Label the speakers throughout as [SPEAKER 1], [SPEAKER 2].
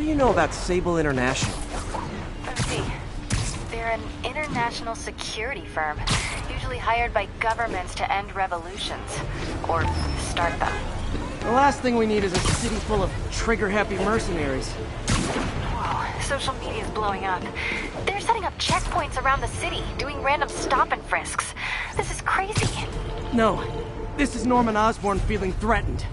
[SPEAKER 1] you know about Sable International?
[SPEAKER 2] Let's see. They're an international security firm, usually hired by governments to end revolutions, or start them.
[SPEAKER 1] The last thing we need is a city full of trigger-happy mercenaries.
[SPEAKER 2] Whoa, social media's blowing up. They're setting up checkpoints around the city, doing random stop and frisks. This is crazy.
[SPEAKER 1] No, this is Norman Osborn feeling threatened.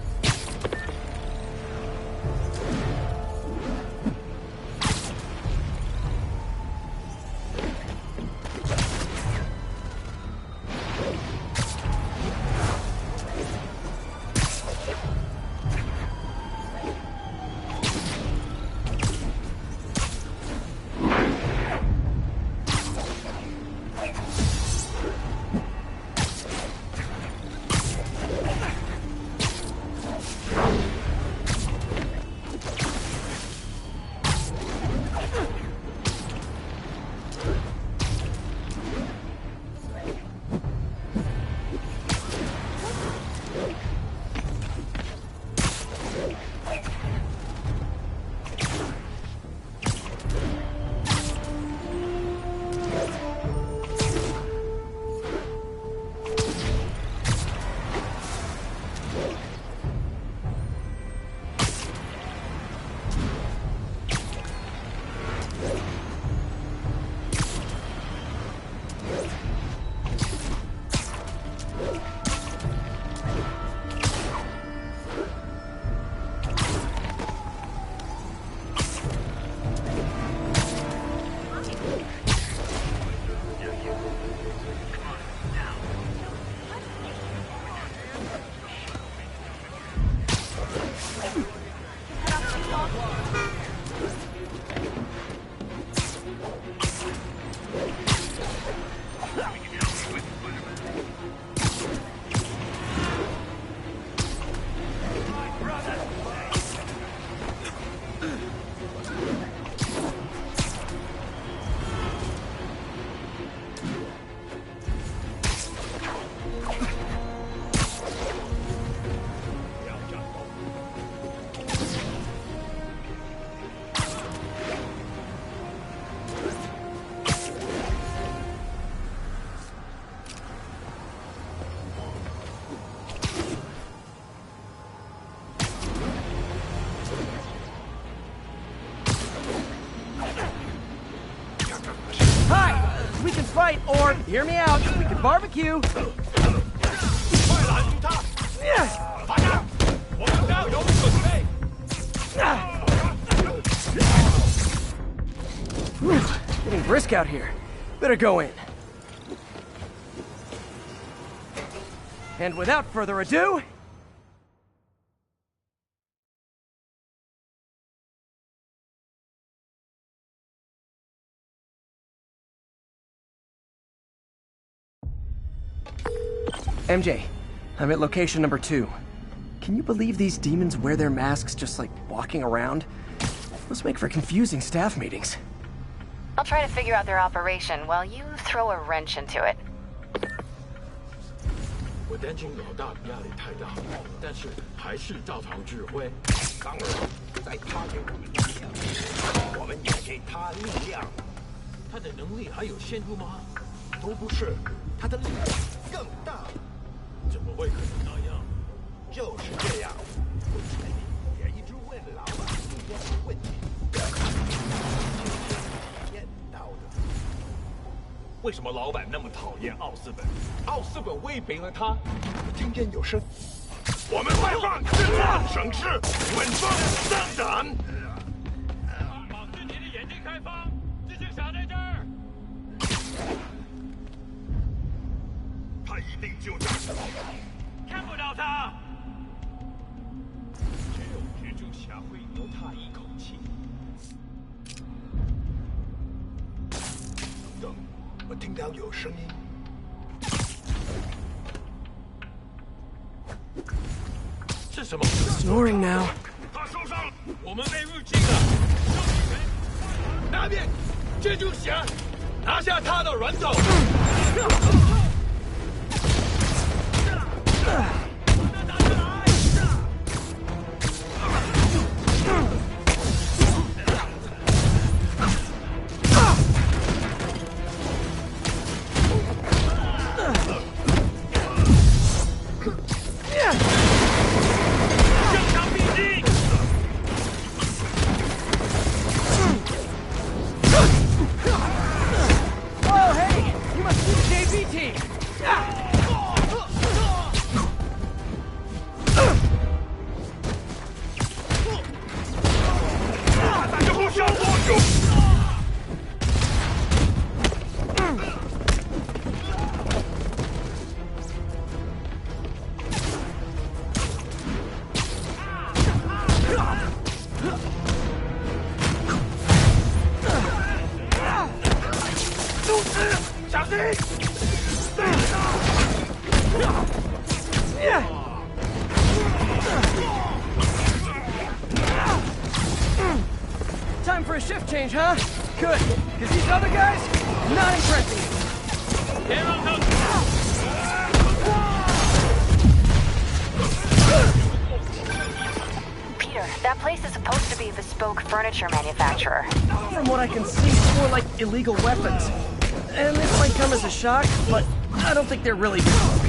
[SPEAKER 1] Or, hear me out, we can barbecue. Getting brisk out here. Better go in. And without further ado... MJ, I'm at location number 2. Can you believe these demons wear their masks just like walking around? Must make for confusing staff meetings.
[SPEAKER 2] I'll try to figure out their operation while you throw a wrench into it.
[SPEAKER 3] 我担心老大压力太大，但是还是照常指挥。当然，在他给我们力量，我们也给他力量。他的能力还有限度吗？都不是，他的力量更大。怎么会可能那样？就是这样。我心里也一直问老板一样的问题。验到的。为什么老板那么讨厌奥斯本？奥斯本威胁了他。今天有事。我们开放自然省事，稳风上胆。保持你的眼睛开放，蜘蛛侠在这儿。他一定就在。看不到他。只有蜘蛛侠会留他一口气。等等，我听到有声音。是什么
[SPEAKER 1] ？Snoring now。
[SPEAKER 3] 他受伤了，我们被入侵了。那边，蜘蛛侠，拿下他的人头。小心！
[SPEAKER 1] Time for a shift change, huh? Good, because these other guys, not impressing.
[SPEAKER 2] Peter, that place is supposed to be a bespoke furniture manufacturer.
[SPEAKER 1] From what I can see, it's more like illegal weapons. And this might come as a shock, but I don't think they're really bespoke.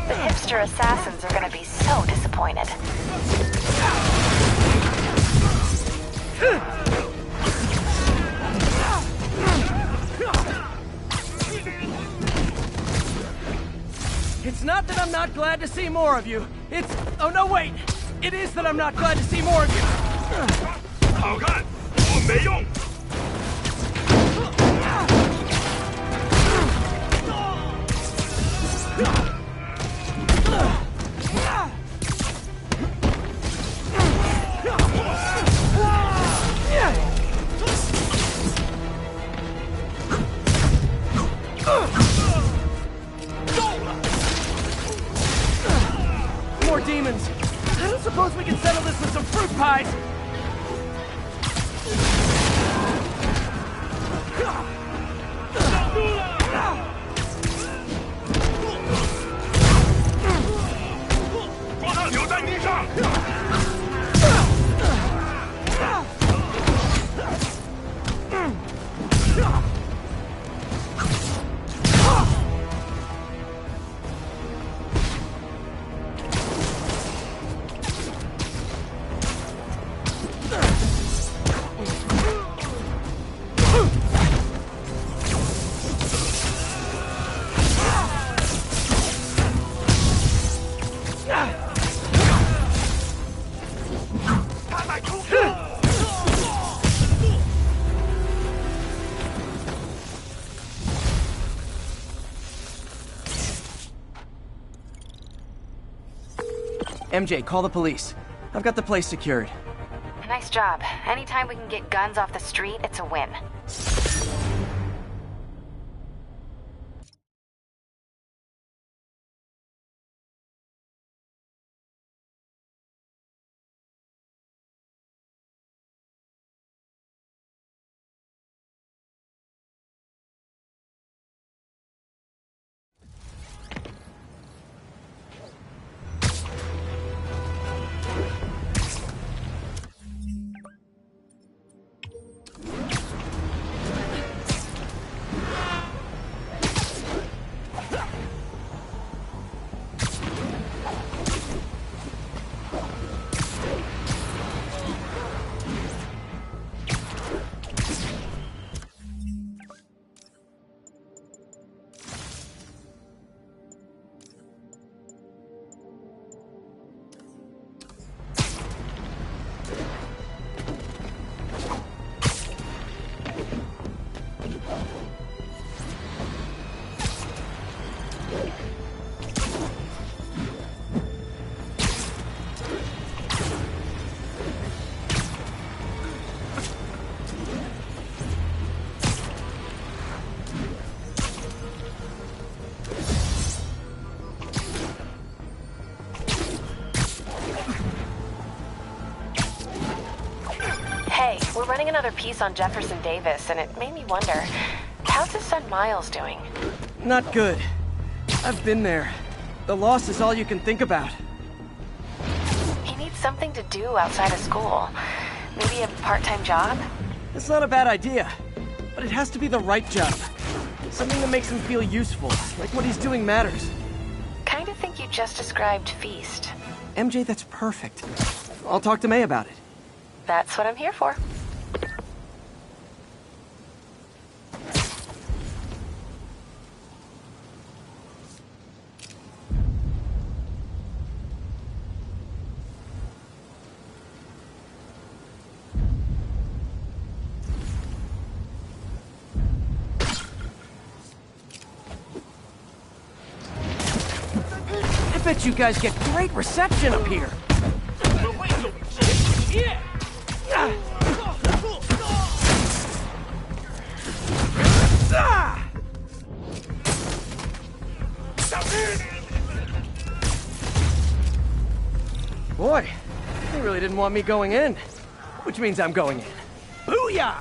[SPEAKER 2] The hipster assassins are gonna be so disappointed.
[SPEAKER 1] It's not that I'm not glad to see more of you. It's... Oh, no, wait. It is that I'm not glad to see more of you.
[SPEAKER 3] 好看，我没用。
[SPEAKER 1] More demons. I don't suppose we can settle this with some fruit pies.
[SPEAKER 3] 把他留在地上。
[SPEAKER 1] MJ, call the police. I've got the place secured.
[SPEAKER 2] Nice job. Anytime we can get guns off the street, it's a win. Hey, we're running another piece on Jefferson Davis, and it made me wonder, how's his son Miles doing?
[SPEAKER 1] Not good. I've been there. The loss is all you can think about.
[SPEAKER 2] He needs something to do outside of school. Maybe a part-time job?
[SPEAKER 1] It's not a bad idea, but it has to be the right job. Something that makes him feel useful, like what he's doing matters.
[SPEAKER 2] Kinda think you just described Feast.
[SPEAKER 1] MJ, that's perfect. I'll talk to May about it.
[SPEAKER 2] That's what I'm here for.
[SPEAKER 1] I bet you guys get great reception up here. didn't want me going in. Which means I'm going in. Booyah!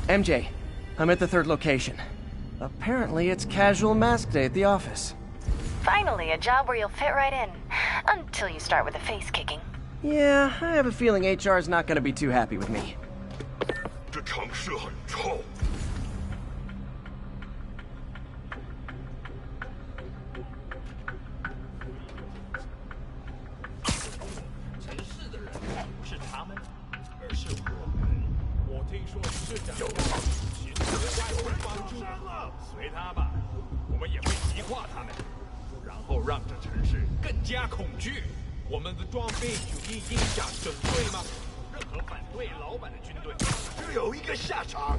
[SPEAKER 1] MJ, I'm at the third location. Apparently it's casual mask day at the office.
[SPEAKER 2] Finally, a job where you'll fit right in. Until you start with the face kicking.
[SPEAKER 1] Yeah, I have a feeling HR's not gonna be too happy with me.
[SPEAKER 3] 这城市很臭。城市的人不是他们，而是我们。我听说市长有寻求外部帮助，随他吧，我们也会极化他们，然后让这城市更加恐惧。我们的装备主义影响整队吗？任何反对老板的军队，只有一个下场。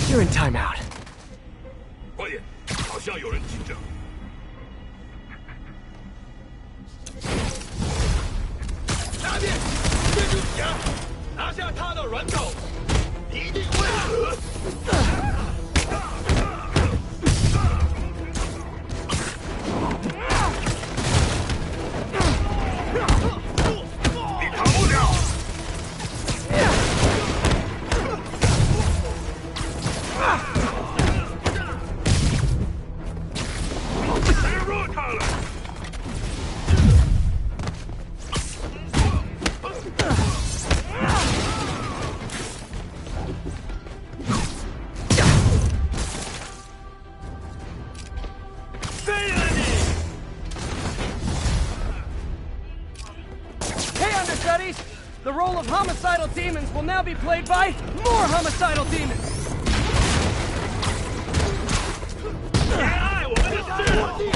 [SPEAKER 1] You're in timeout.
[SPEAKER 3] 快点，好像有人紧张。下面接住甲，拿下他的人头，一定会死。你逃不了。
[SPEAKER 1] The role of homicidal demons will now be played by more homicidal demons!
[SPEAKER 3] 别爱我们的事！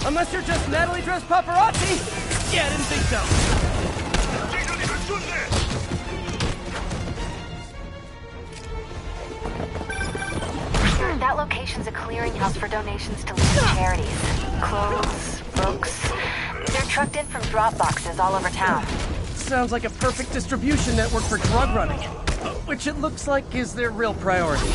[SPEAKER 1] Unless you're just Natalie dressed paparazzi? Yeah, I didn't think so.
[SPEAKER 2] That location's a clearinghouse for donations to local charities. Clothes, books. They're trucked in from drop boxes all over town.
[SPEAKER 1] Sounds like a perfect distribution network for drug running. Which it looks like is their real priority.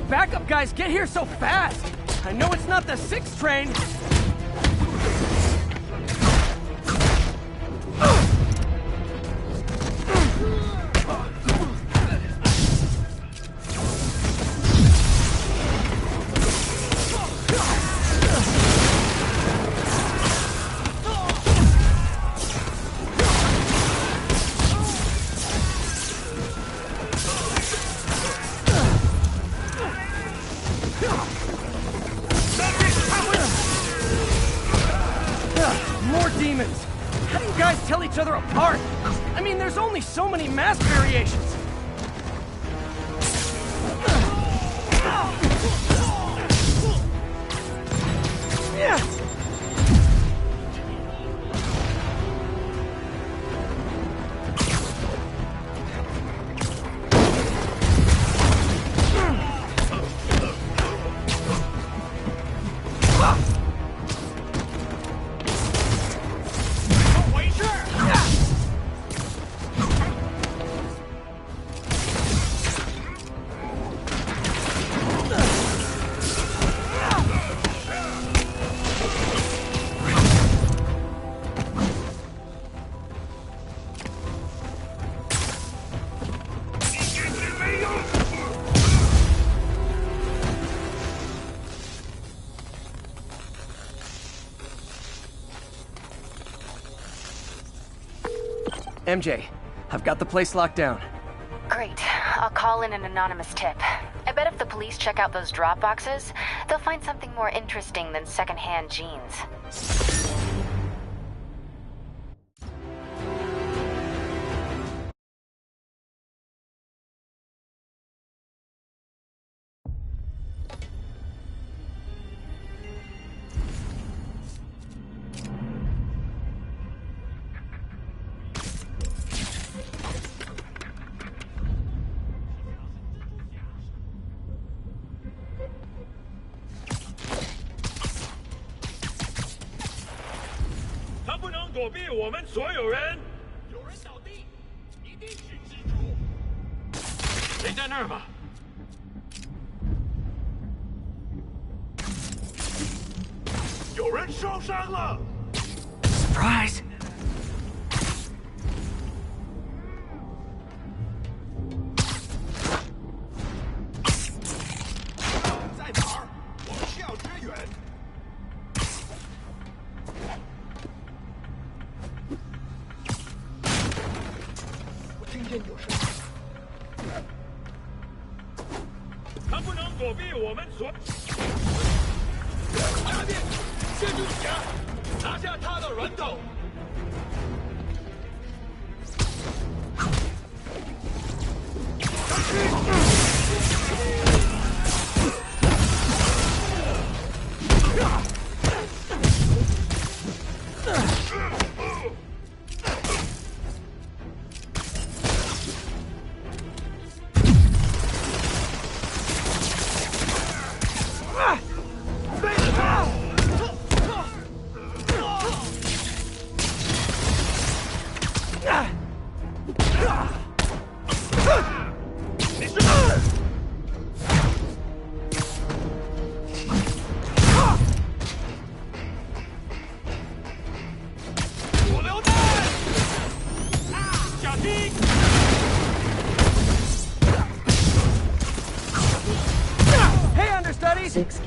[SPEAKER 1] Backup guys get here so fast! I know it's not the 6th train! tell each other apart? I mean, there's only so many mask variations. Yeah. MJ, I've got the place locked down.
[SPEAKER 2] Great. I'll call in an anonymous tip. I bet if the police check out those drop boxes, they'll find something more interesting than secondhand jeans.
[SPEAKER 1] Surprise!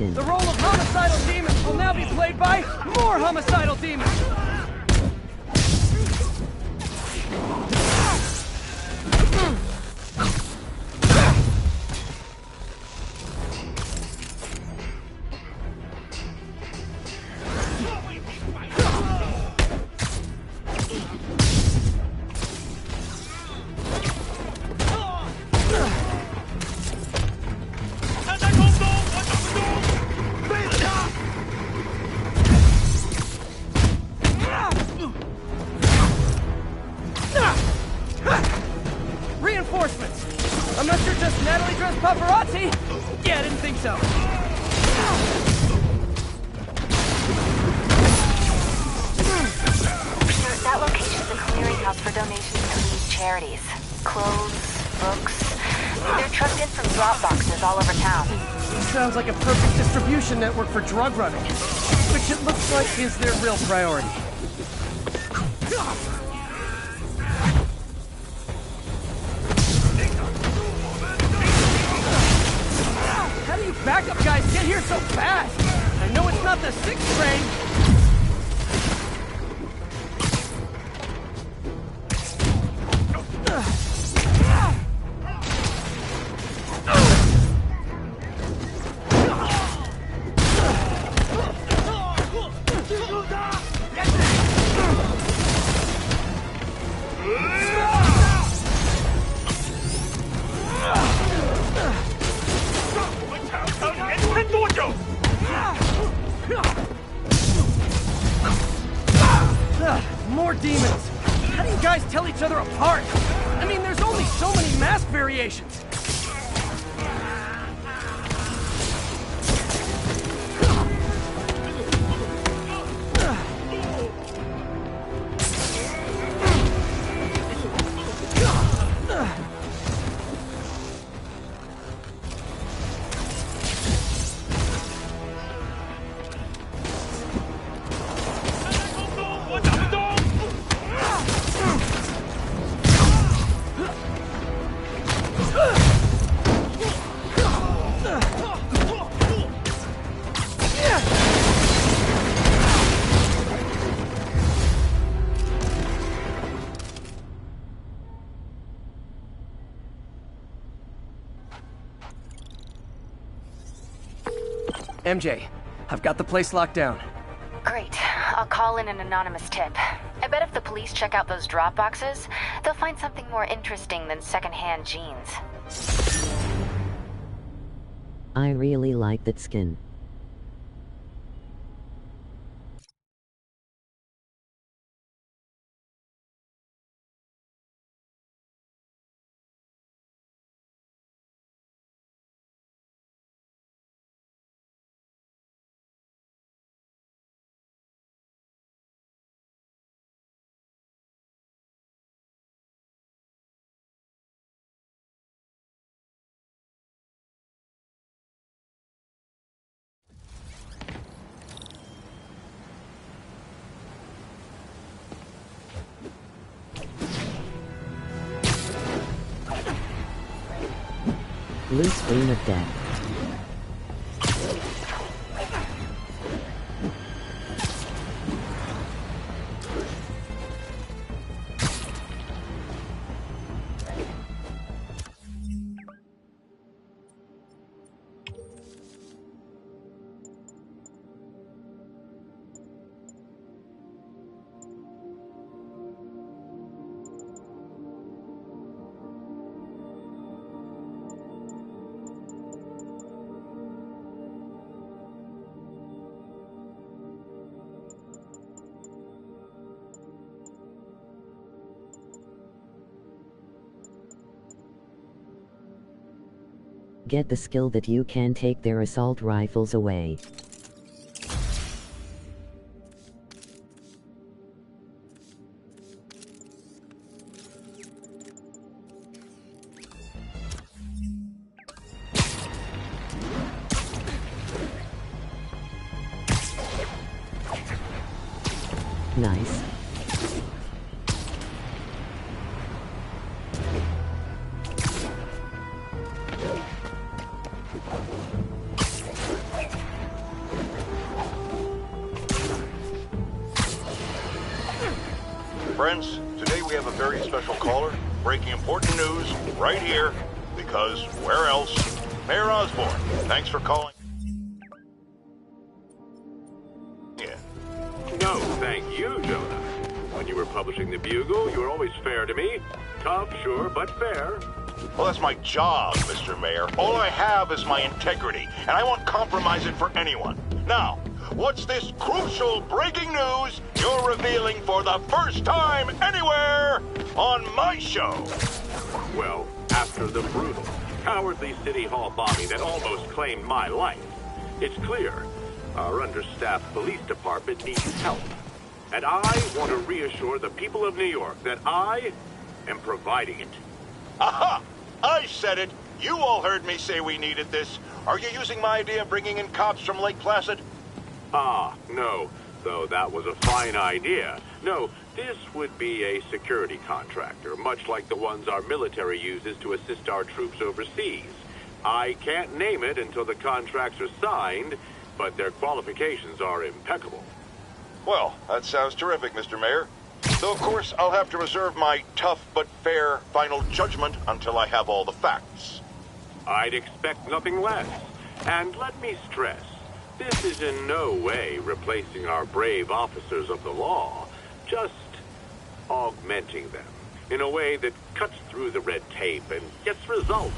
[SPEAKER 1] The role of homicidal demons will now be played by more homicidal demons! Unless you're just Natalie dressed paparazzi? Yeah, I didn't think so.
[SPEAKER 2] That location's a clearinghouse for donations to these charities. Clothes, books. They're trucked in from drop boxes all over town.
[SPEAKER 1] Sounds like a perfect distribution network for drug running, which it looks like is their real priority. How do you backup guys get here so fast? I know it's not the 6th train. more demons! How do you guys tell each other apart? I mean, there's only so many mask variations! MJ, I've got the place locked down.
[SPEAKER 2] Great. I'll call in an anonymous tip. I bet if the police check out those drop boxes, they'll find something more interesting than secondhand jeans.
[SPEAKER 4] I really like that skin. Blue screen of death. Get the skill that you can take their assault rifles away. Nice.
[SPEAKER 5] Friends, today we have a very special caller, breaking important news right here, because where else? Mayor Osborn, thanks for calling. Yeah.
[SPEAKER 6] No, thank you, Jonah. When you were publishing the Bugle, you were always fair to me. Tough, sure, but fair.
[SPEAKER 5] Well, that's my job, Mr. Mayor. All I have is my integrity, and I won't compromise it for anyone. Now, what's this crucial breaking news you're revealing for the first time anywhere on my show?
[SPEAKER 6] Well, after the brutal, cowardly City Hall bombing that almost claimed my life, it's clear our understaffed police department needs help. And I want to reassure the people of New York that I am providing it.
[SPEAKER 5] Aha! I said it! You all heard me say we needed this. Are you using my idea of bringing in cops from Lake Placid?
[SPEAKER 6] Ah, no, though that was a fine idea. No, this would be a security contractor, much like the ones our military uses to assist our troops overseas. I can't name it until the contracts are signed, but their qualifications are impeccable.
[SPEAKER 5] Well, that sounds terrific, Mr. Mayor. Though, of course, I'll have to reserve my tough but fair final judgment until I have all the facts.
[SPEAKER 6] I'd expect nothing less. And let me stress, this is in no way replacing our brave officers of the law, just augmenting them in a way that cuts through the red tape and gets results.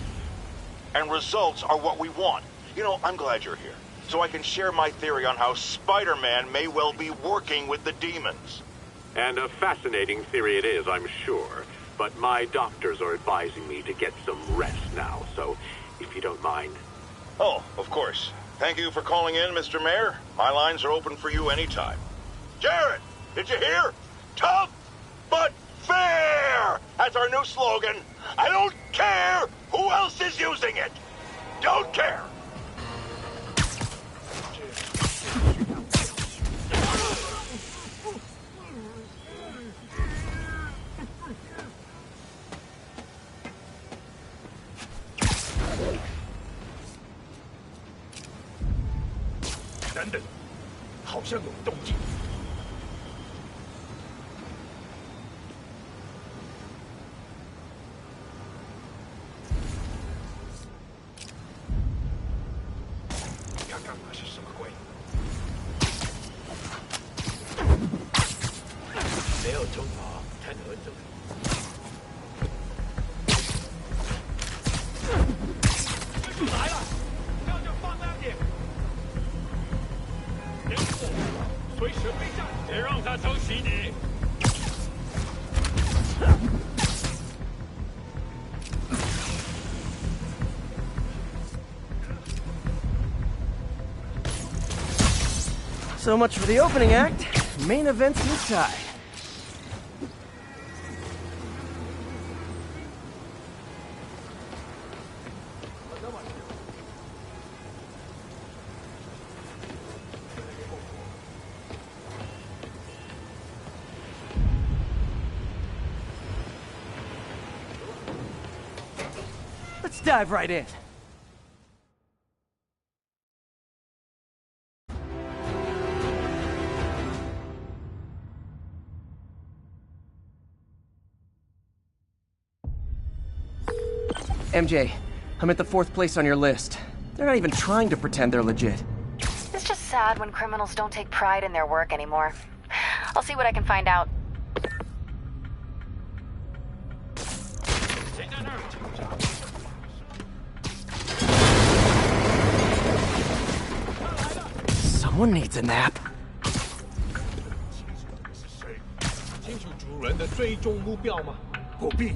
[SPEAKER 5] And results are what we want. You know, I'm glad you're here, so I can share my theory on how Spider-Man may well be working with the demons.
[SPEAKER 6] And a fascinating theory it is, I'm sure. But my doctors are advising me to get some rest now, so if you don't mind.
[SPEAKER 5] Oh, of course. Thank you for calling in, Mr. Mayor. My lines are open for you anytime. Jared, did you hear? Tough, but fair! That's our new slogan. I don't care who else is using it. Don't care.
[SPEAKER 3] 等等，好像有动静。看看那是什么鬼？没有冲跑，看得很准。来了，那就放慢点。 随时飞上，别让他偷袭你。
[SPEAKER 1] So much for the opening act. Main event's inside. Let's dive right in. MJ, I'm at the 4th place on your list. They're not even trying to pretend they're legit.
[SPEAKER 2] It's just sad when criminals don't take pride in their work anymore. I'll see what I can find out.
[SPEAKER 1] Someone needs a nap.
[SPEAKER 3] 清楚主人的最终目标吗？不必，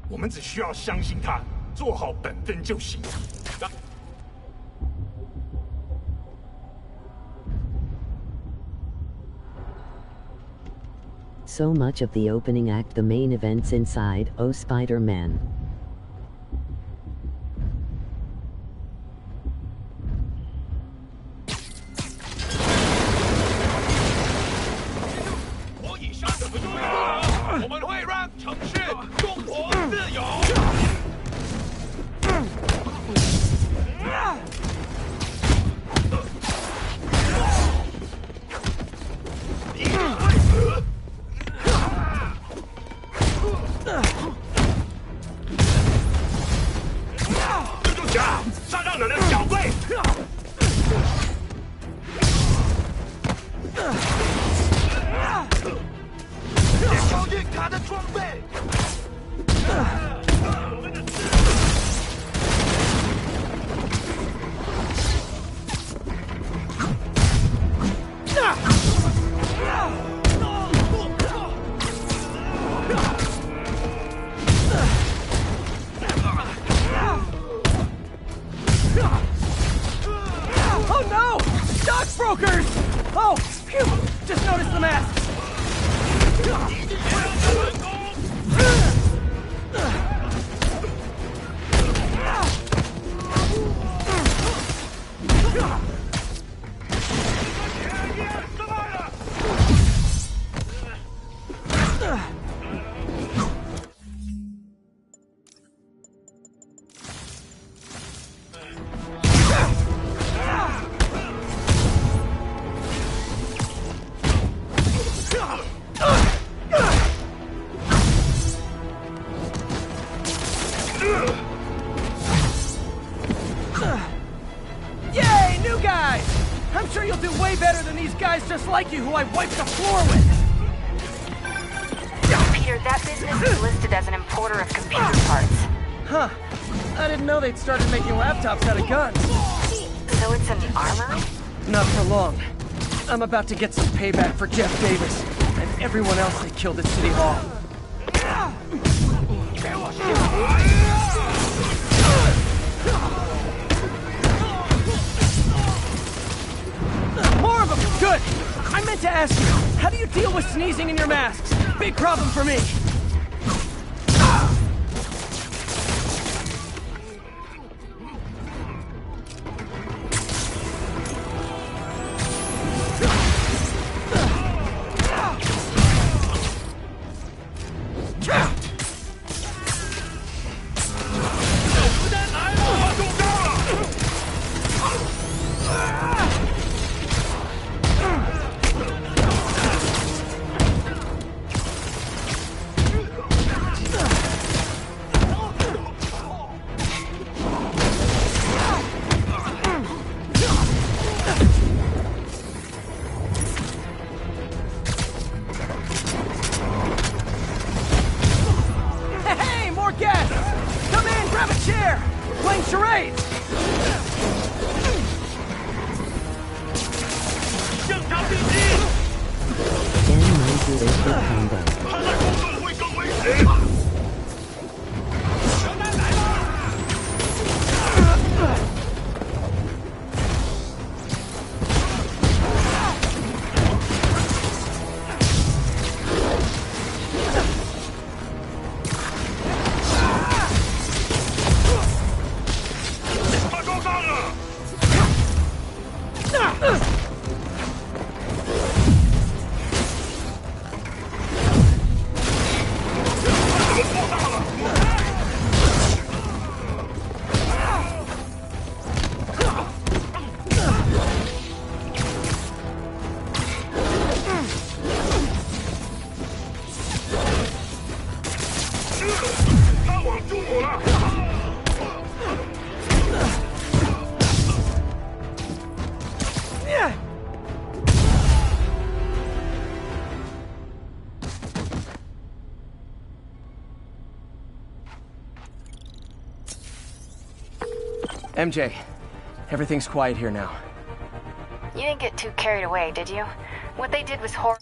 [SPEAKER 3] 我们只需要相信他，做好本分就行。
[SPEAKER 4] So much of the opening act, the main event's inside. Oh, Spider-Man.
[SPEAKER 1] Oh, phew! Just noticed the mask. Yay, new guys! I'm sure you'll do way better than these guys just like you who I wiped the floor with!
[SPEAKER 2] Peter, that business is listed as an importer of computer parts.
[SPEAKER 1] Huh. I didn't know they'd started making laptops out of guns.
[SPEAKER 2] So it's an armory?
[SPEAKER 1] Not for long. I'm about to get some payback for Jeff Davis and everyone else they killed at City Hall. More of them! Good! I meant to ask you, how do you deal with sneezing in your masks? Big problem for me. MJ, everything's quiet here now.
[SPEAKER 2] You didn't get too carried away, did you? What they did was horrible,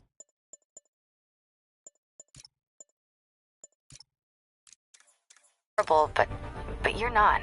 [SPEAKER 2] but you're not.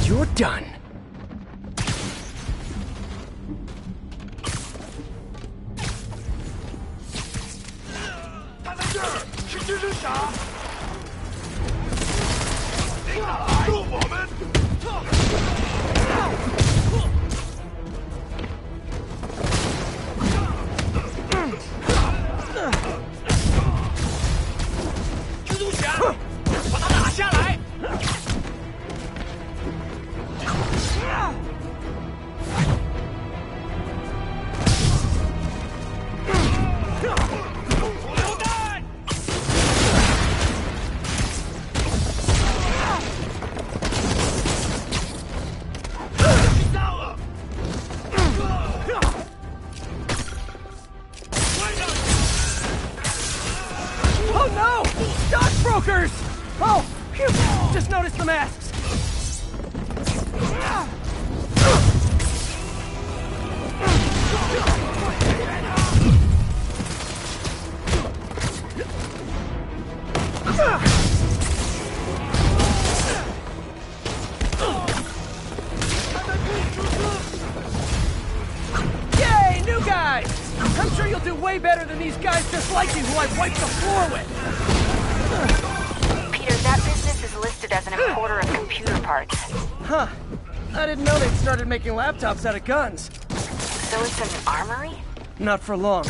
[SPEAKER 1] You're done. Oh, phew! Just noticed the masks. Yay, new guys! I'm sure you'll do way better than these guys just like you who I wiped the floor with.
[SPEAKER 2] That business is listed as an importer of computer parts.
[SPEAKER 1] Huh. I didn't know they'd started making laptops out of guns.
[SPEAKER 2] So it's an armory?
[SPEAKER 1] Not for long.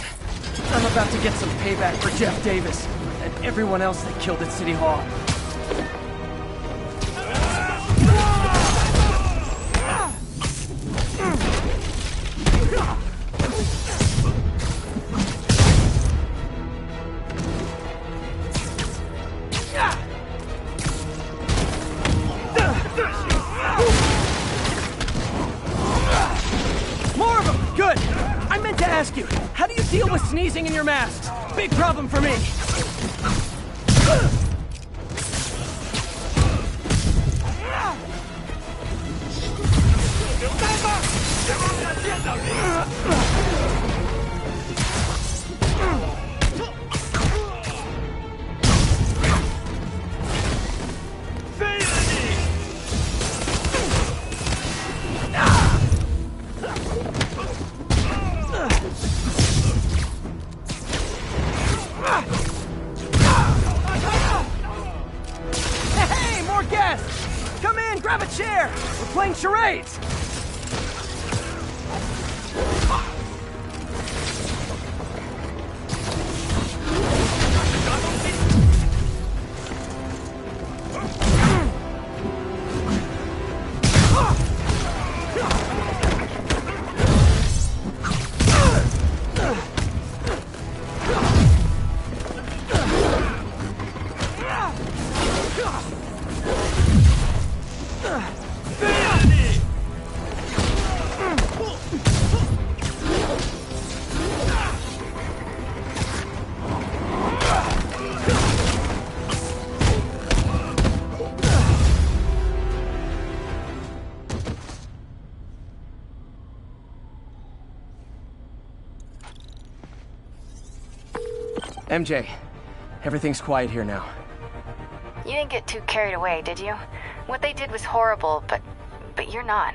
[SPEAKER 1] I'm about to get some payback for Jeff Davis and everyone else they killed at City Hall. your masks! Big problem for me! Hey, more guests! Come in, grab a chair! We're playing charades! MJ, everything's quiet here now.
[SPEAKER 2] You didn't get too carried away, did you? What they did was horrible, but you're not.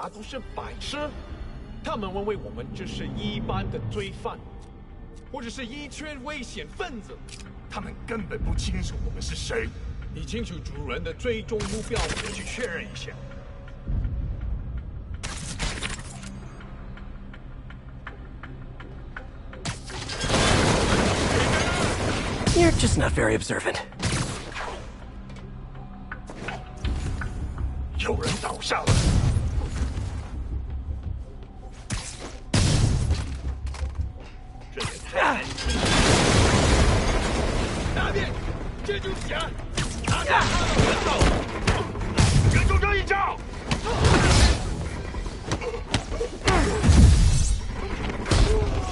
[SPEAKER 3] 察都是白痴，他们认为我们只是一般的罪犯，或者是一群危险分子。
[SPEAKER 7] 他们根本不清楚我们是谁。
[SPEAKER 3] 你清楚主人的最终目标？
[SPEAKER 7] 我去确认一下。
[SPEAKER 1] You're just not very observant.
[SPEAKER 7] 有人倒下了。
[SPEAKER 3] 这也太……大便，蜘蛛侠，拿下他的人头！
[SPEAKER 7] 给中这一招！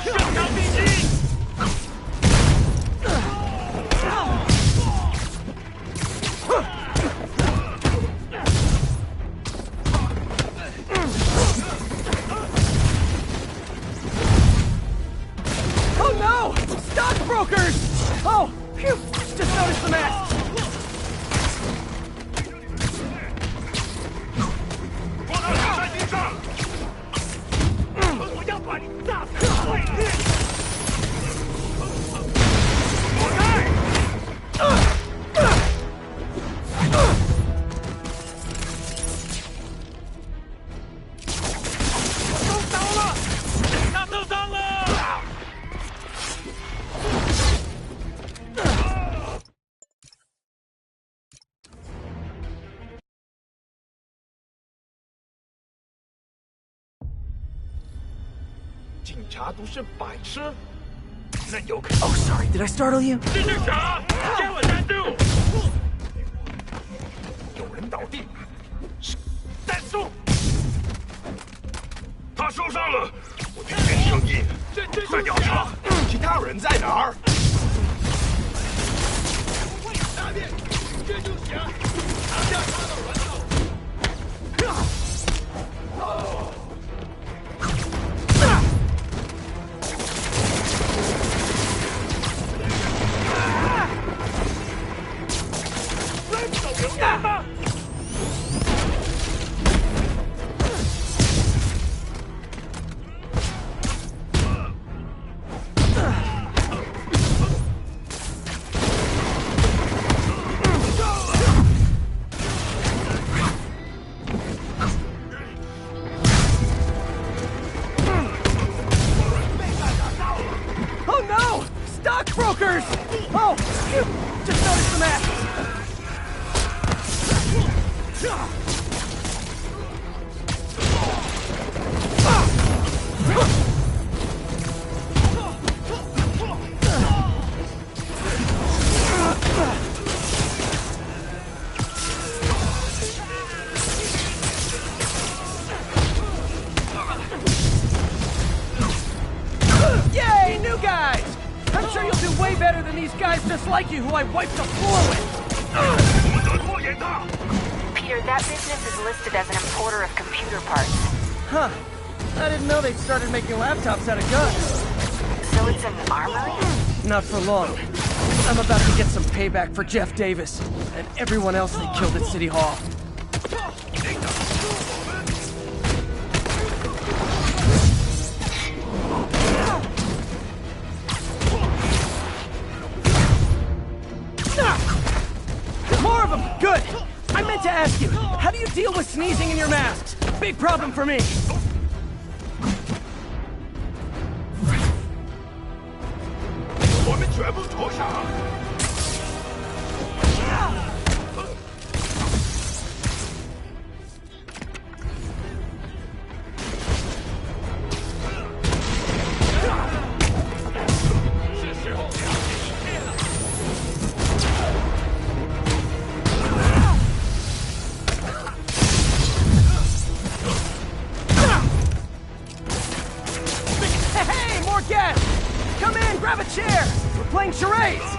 [SPEAKER 3] 正常必击！
[SPEAKER 1] Stockbrokers! Oh, phew! Just noticed the mask.
[SPEAKER 7] 放到小山地上！我要把你炸死！躲开！
[SPEAKER 3] 受伤了，他受伤了。 警察都是白痴，
[SPEAKER 7] 那有可能。
[SPEAKER 1] Oh, sorry. Did I startle you?
[SPEAKER 3] 蜘蛛侠，给我站住！
[SPEAKER 7] 有人倒地，站住！他受伤了，我听见声音，在调查，其他人在哪儿？
[SPEAKER 3] 大便，蜘蛛侠，拿下他的人头！
[SPEAKER 1] Oh no! Stockbrokers! Oh, phew! Just noticed the mask. Yay, new guys! I'm sure you'll do way better than these guys just like you who I wiped the floor with!
[SPEAKER 7] 我们得拖延他。
[SPEAKER 2] Peter, that business is listed as an importer of computer parts.
[SPEAKER 1] Huh. I didn't know they'd started making laptops out of guns.
[SPEAKER 2] So it's an armory?
[SPEAKER 1] Not for long. I'm about to get some payback for Jeff Davis and everyone else they killed at City Hall. More of them! Good! I meant to ask you, how do you deal with sneezing in your masks? Big problem for me.
[SPEAKER 7] 我们全部投降。
[SPEAKER 3] 是时候了解一切了。
[SPEAKER 1] Hey, more guests! Come in, grab a chair! We're playing charades!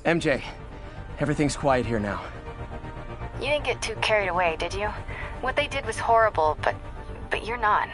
[SPEAKER 1] MJ, everything's quiet here now.
[SPEAKER 2] You didn't get too carried away, did you? What they did was horrible, but you're not.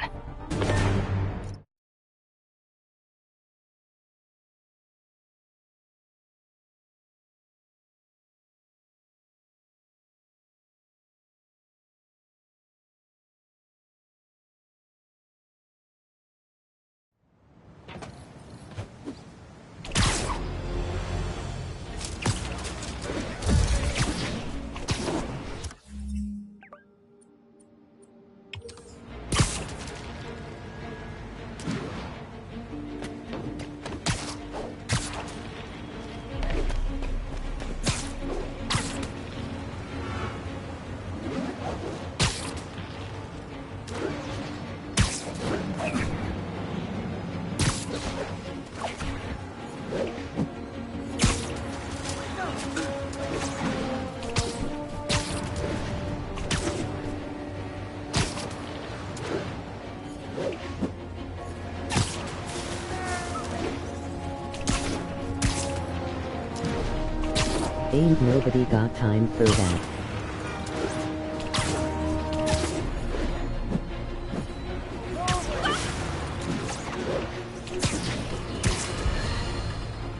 [SPEAKER 4] Ain't nobody got time for that.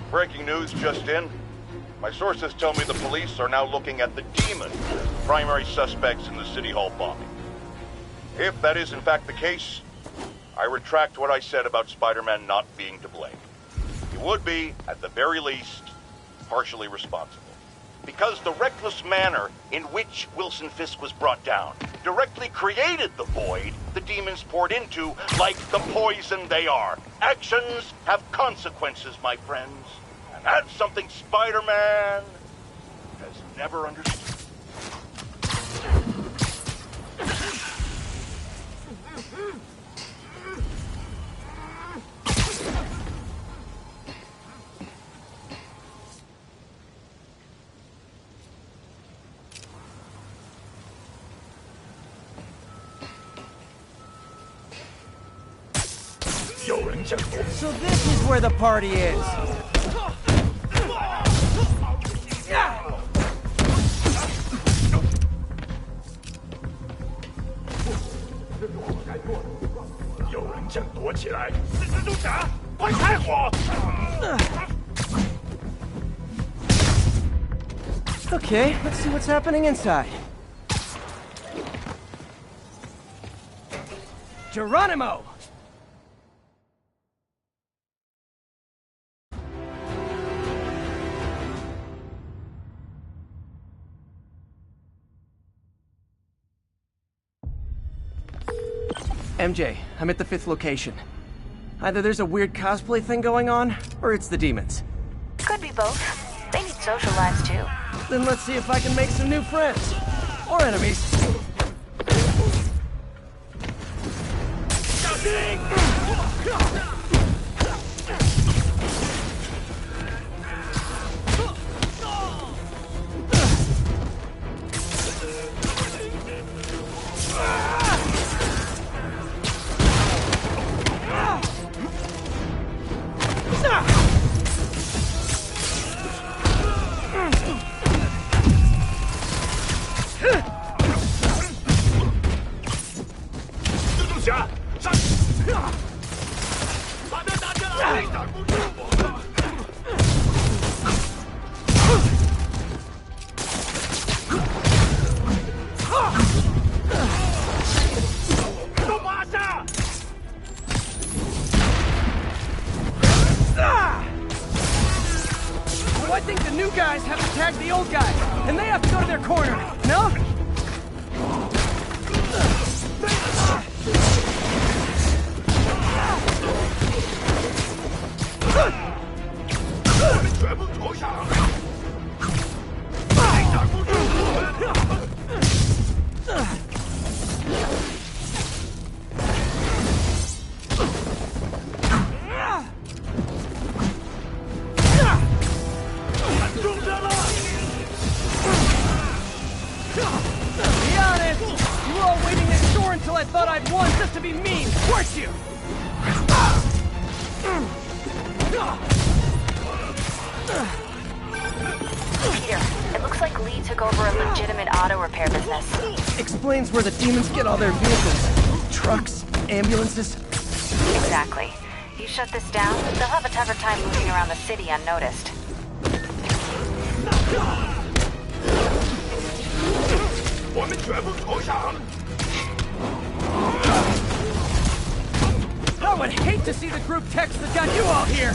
[SPEAKER 5] Breaking news just in. My sources tell me the police are now looking at the demons as primary suspects in the City Hall bombing. If that is in fact the case, I retract what I said about Spider-Man not being to blame. He would be, at the very least, partially responsible. Because the reckless manner in which Wilson Fisk was brought down directly created the void the demons poured into, like the poison they are. Actions have consequences, my friends. And that's something Spider-Man has never understood.
[SPEAKER 1] So this is where the party is. Okay, let's see what's happening inside. Geronimo! MJ, I'm at the 5th location. Either there's a weird cosplay thing going on, or it's the demons.
[SPEAKER 2] Could be both. They need social lives too.
[SPEAKER 1] Then let's see if I can make some new friends. Or enemies. I think the new guys have to tag the old guys, and they have to go to their corner, no? till I thought I'd won just to be mean, weren't you?
[SPEAKER 2] Peter, it looks like Lee took over a legitimate auto repair business.
[SPEAKER 1] Explains where the demons get all their vehicles. Trucks, ambulances.
[SPEAKER 2] Exactly. You shut this down, they'll have a tougher time moving around the city unnoticed.
[SPEAKER 7] 我们全部投降！
[SPEAKER 1] I would hate to see the group text that got you all here!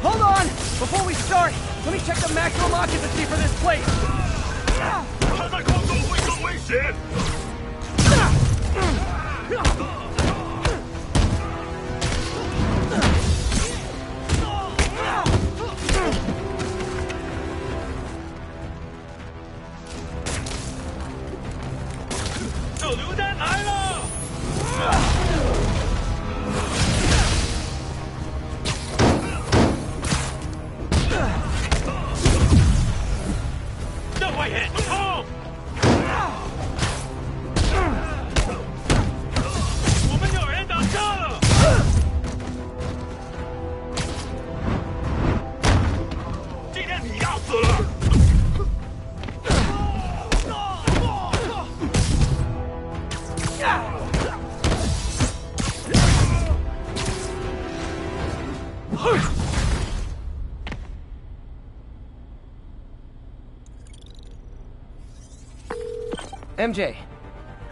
[SPEAKER 1] Hold on! Before we start, let me check the maximum occupancy for this place!
[SPEAKER 7] 他在空中会更危险！ 手榴弹来了！ 这外野冲！我们有人挡车了！今天你要死了！
[SPEAKER 1] MJ,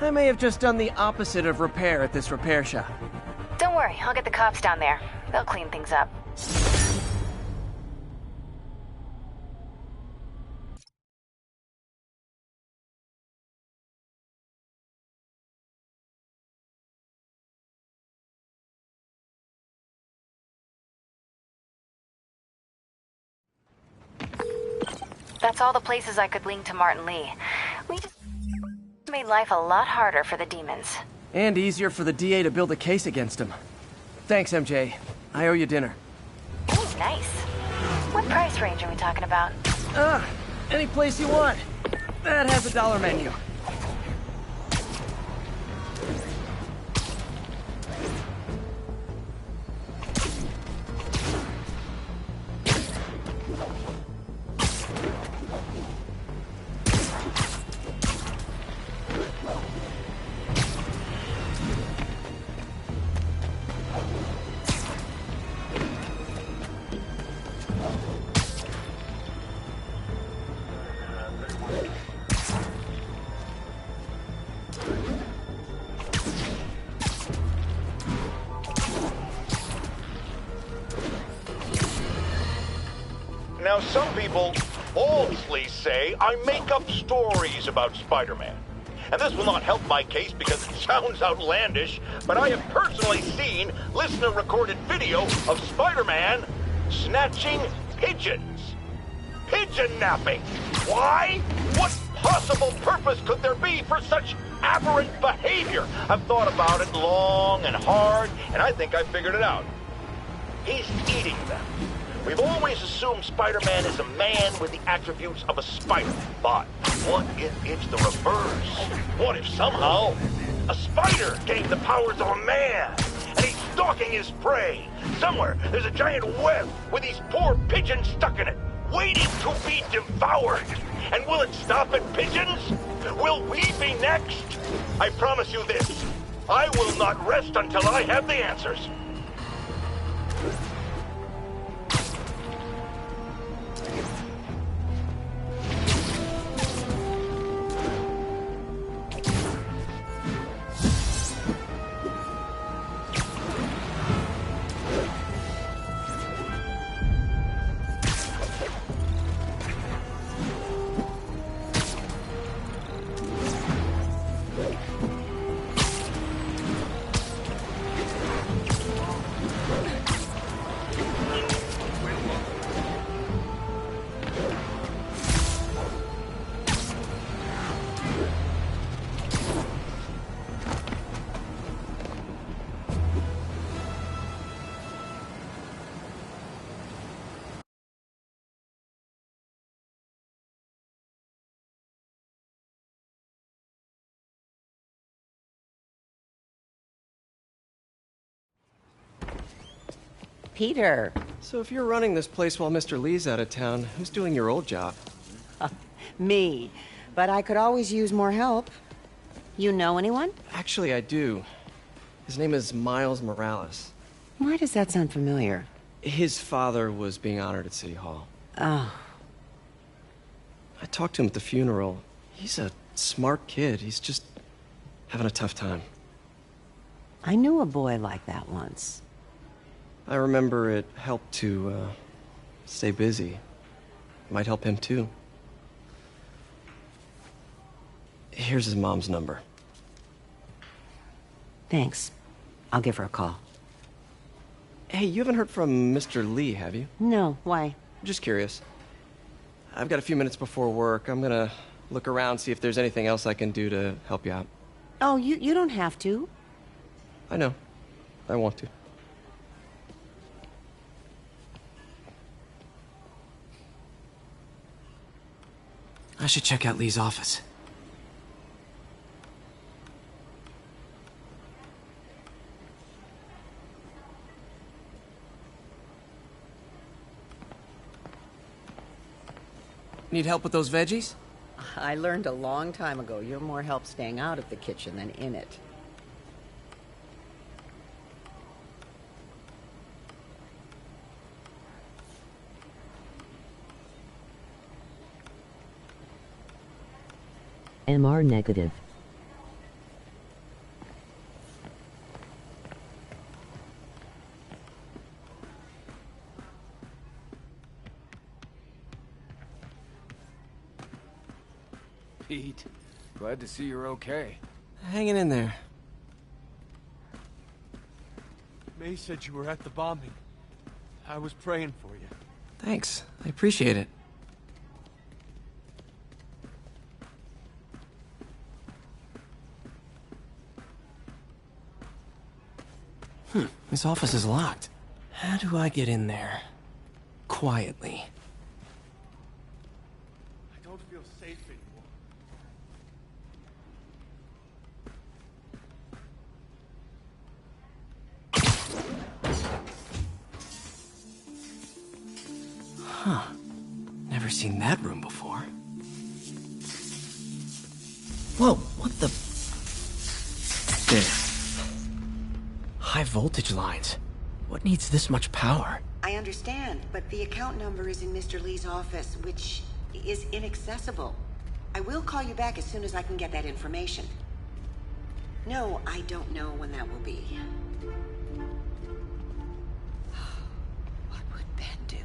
[SPEAKER 1] I may have just done the opposite of repair at this repair shop.
[SPEAKER 2] Don't worry, I'll get the cops down there. They'll clean things up. That's all the places I could link to Martin Lee. We just made life a lot harder for the demons.
[SPEAKER 1] And easier for the DA to build a case against him. Thanks, MJ. I owe you dinner.
[SPEAKER 2] Ooh, nice. What price range are we talking about?
[SPEAKER 1] Any place you want. That has a dollar menu.
[SPEAKER 5] Now, some people falsely say I make up stories about Spider-Man. And this will not help my case because it sounds outlandish, but I have personally seen listener-recorded video of Spider-Man snatching pigeons. Pigeon napping. Why? What possible purpose could there be for such aberrant behavior? I've thought about it long and hard, and I think I figured it out. He's eating them. We've always assumed Spider-Man is a man with the attributes of a spider. But what if it's the reverse? What if somehow a spider gained the powers of a man and he's stalking his prey? Somewhere there's a giant web with these poor pigeons stuck in it. waiting to be devoured. And will it stop at pigeons? Will we be next? I promise you this. I will not rest until I have the answers.
[SPEAKER 8] Peter.
[SPEAKER 1] So if you're running this place while Mr. Lee's out of town, who's doing your old job?
[SPEAKER 8] Me. But I could always use more help. You know anyone?
[SPEAKER 1] Actually, I do. His name is Miles Morales.
[SPEAKER 8] Why does that sound familiar?
[SPEAKER 1] His father was being honored at City Hall.
[SPEAKER 8] Oh.
[SPEAKER 1] I talked to him at the funeral. He's a smart kid. He's just having a tough time.
[SPEAKER 8] I knew a boy like that once.
[SPEAKER 1] I remember it helped to, stay busy. Might help him, too. Here's his mom's number.
[SPEAKER 8] Thanks. I'll give her a call.
[SPEAKER 1] Hey, you haven't heard from Mr. Lee, have you?
[SPEAKER 8] No, why?
[SPEAKER 1] I'm just curious. I've got a few minutes before work. I'm gonna look around, see if there's anything else I can do to help you out.
[SPEAKER 8] Oh, you don't have to.
[SPEAKER 1] I know. I want to. I should check out Lee's office. Need help with those veggies?
[SPEAKER 8] I learned a long time ago you're more help staying out of the kitchen than in it.
[SPEAKER 4] MR negative.
[SPEAKER 9] Pete, glad to see you're okay.
[SPEAKER 1] Hanging in there.
[SPEAKER 10] May said you were at the bombing. I was praying for you.
[SPEAKER 1] Thanks. I appreciate it. His office is locked. How do I get in there? Quietly.
[SPEAKER 10] I don't feel safe anymore.
[SPEAKER 1] Huh. Never seen that room before. Whoa, what the... There. High voltage lines. What needs this much power?
[SPEAKER 8] I understand, but the account number is in Mr. Lee's office, which is inaccessible. I will call you back as soon as I can get that information. No, I don't know when that will be. What would Ben do?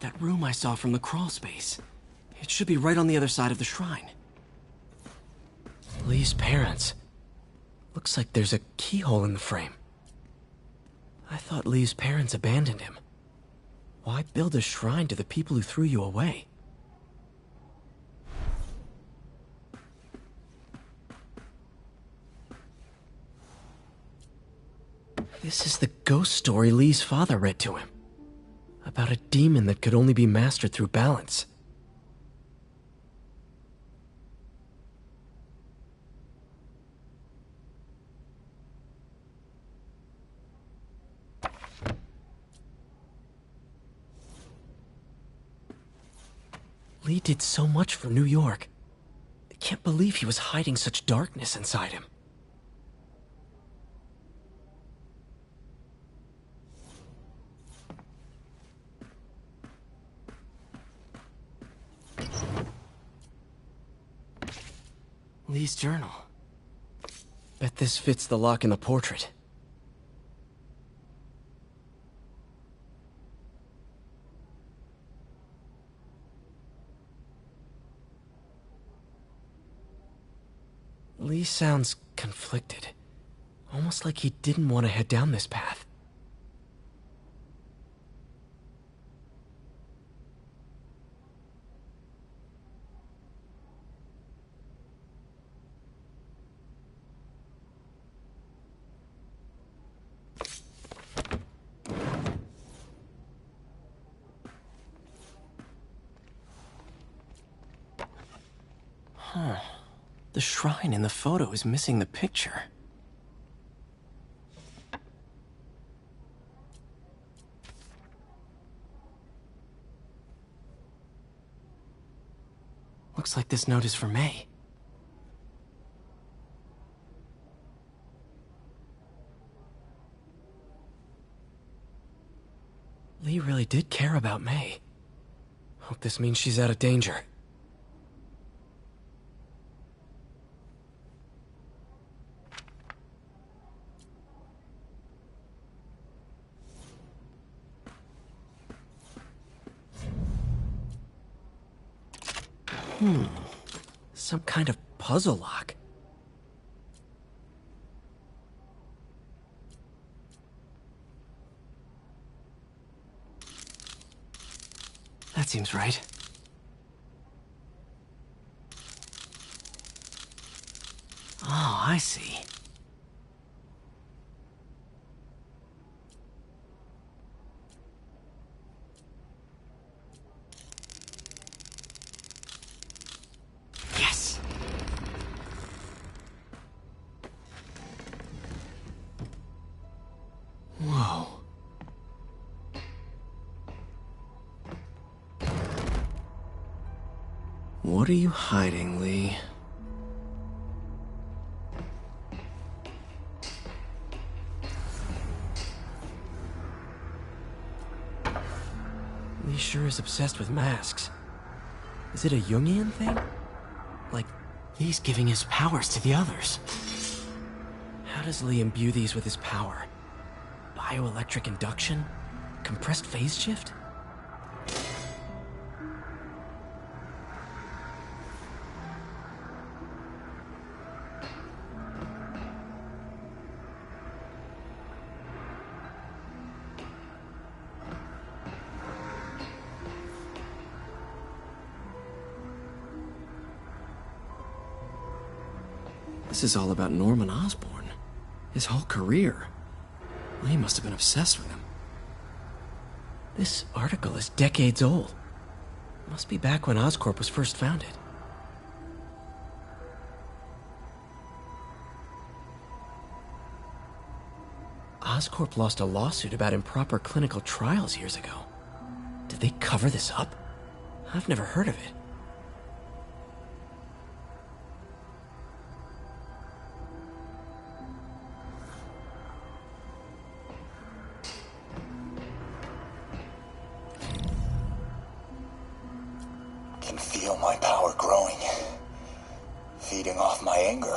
[SPEAKER 1] That room I saw from the crawl space. It should be right on the other side of the shrine. Lee's parents. Looks like there's a keyhole in the frame. I thought Lee's parents abandoned him. Why build a shrine to the people who threw you away? This is the ghost story Lee's father read to him. About a demon that could only be mastered through balance. Lee did so much for New York. I can't believe he was hiding such darkness inside him. Lee's journal. Bet this fits the lock in the portrait. Lee sounds conflicted. Almost like he didn't want to head down this path. Huh. The shrine in the photo is missing the picture. Looks like this note is for May. Lee really did care about May. Hope this means she's out of danger. Some kind of puzzle lock. That seems right. Oh, I see. Whoa. What are you hiding, Lee? Lee sure is obsessed with masks. Is it a Jungian thing? Like, Lee's giving his powers to the others. How does Lee imbue these with his power? Bioelectric induction? Compressed phase shift? This is all about Norman Osborn. His whole career. Lee must have been obsessed with him. This article is decades old. Must be back when Oscorp was first founded. Oscorp lost a lawsuit about improper clinical trials years ago. Did they cover this up? I've never heard of it.
[SPEAKER 11] Can feel my power growing, feeding off my anger.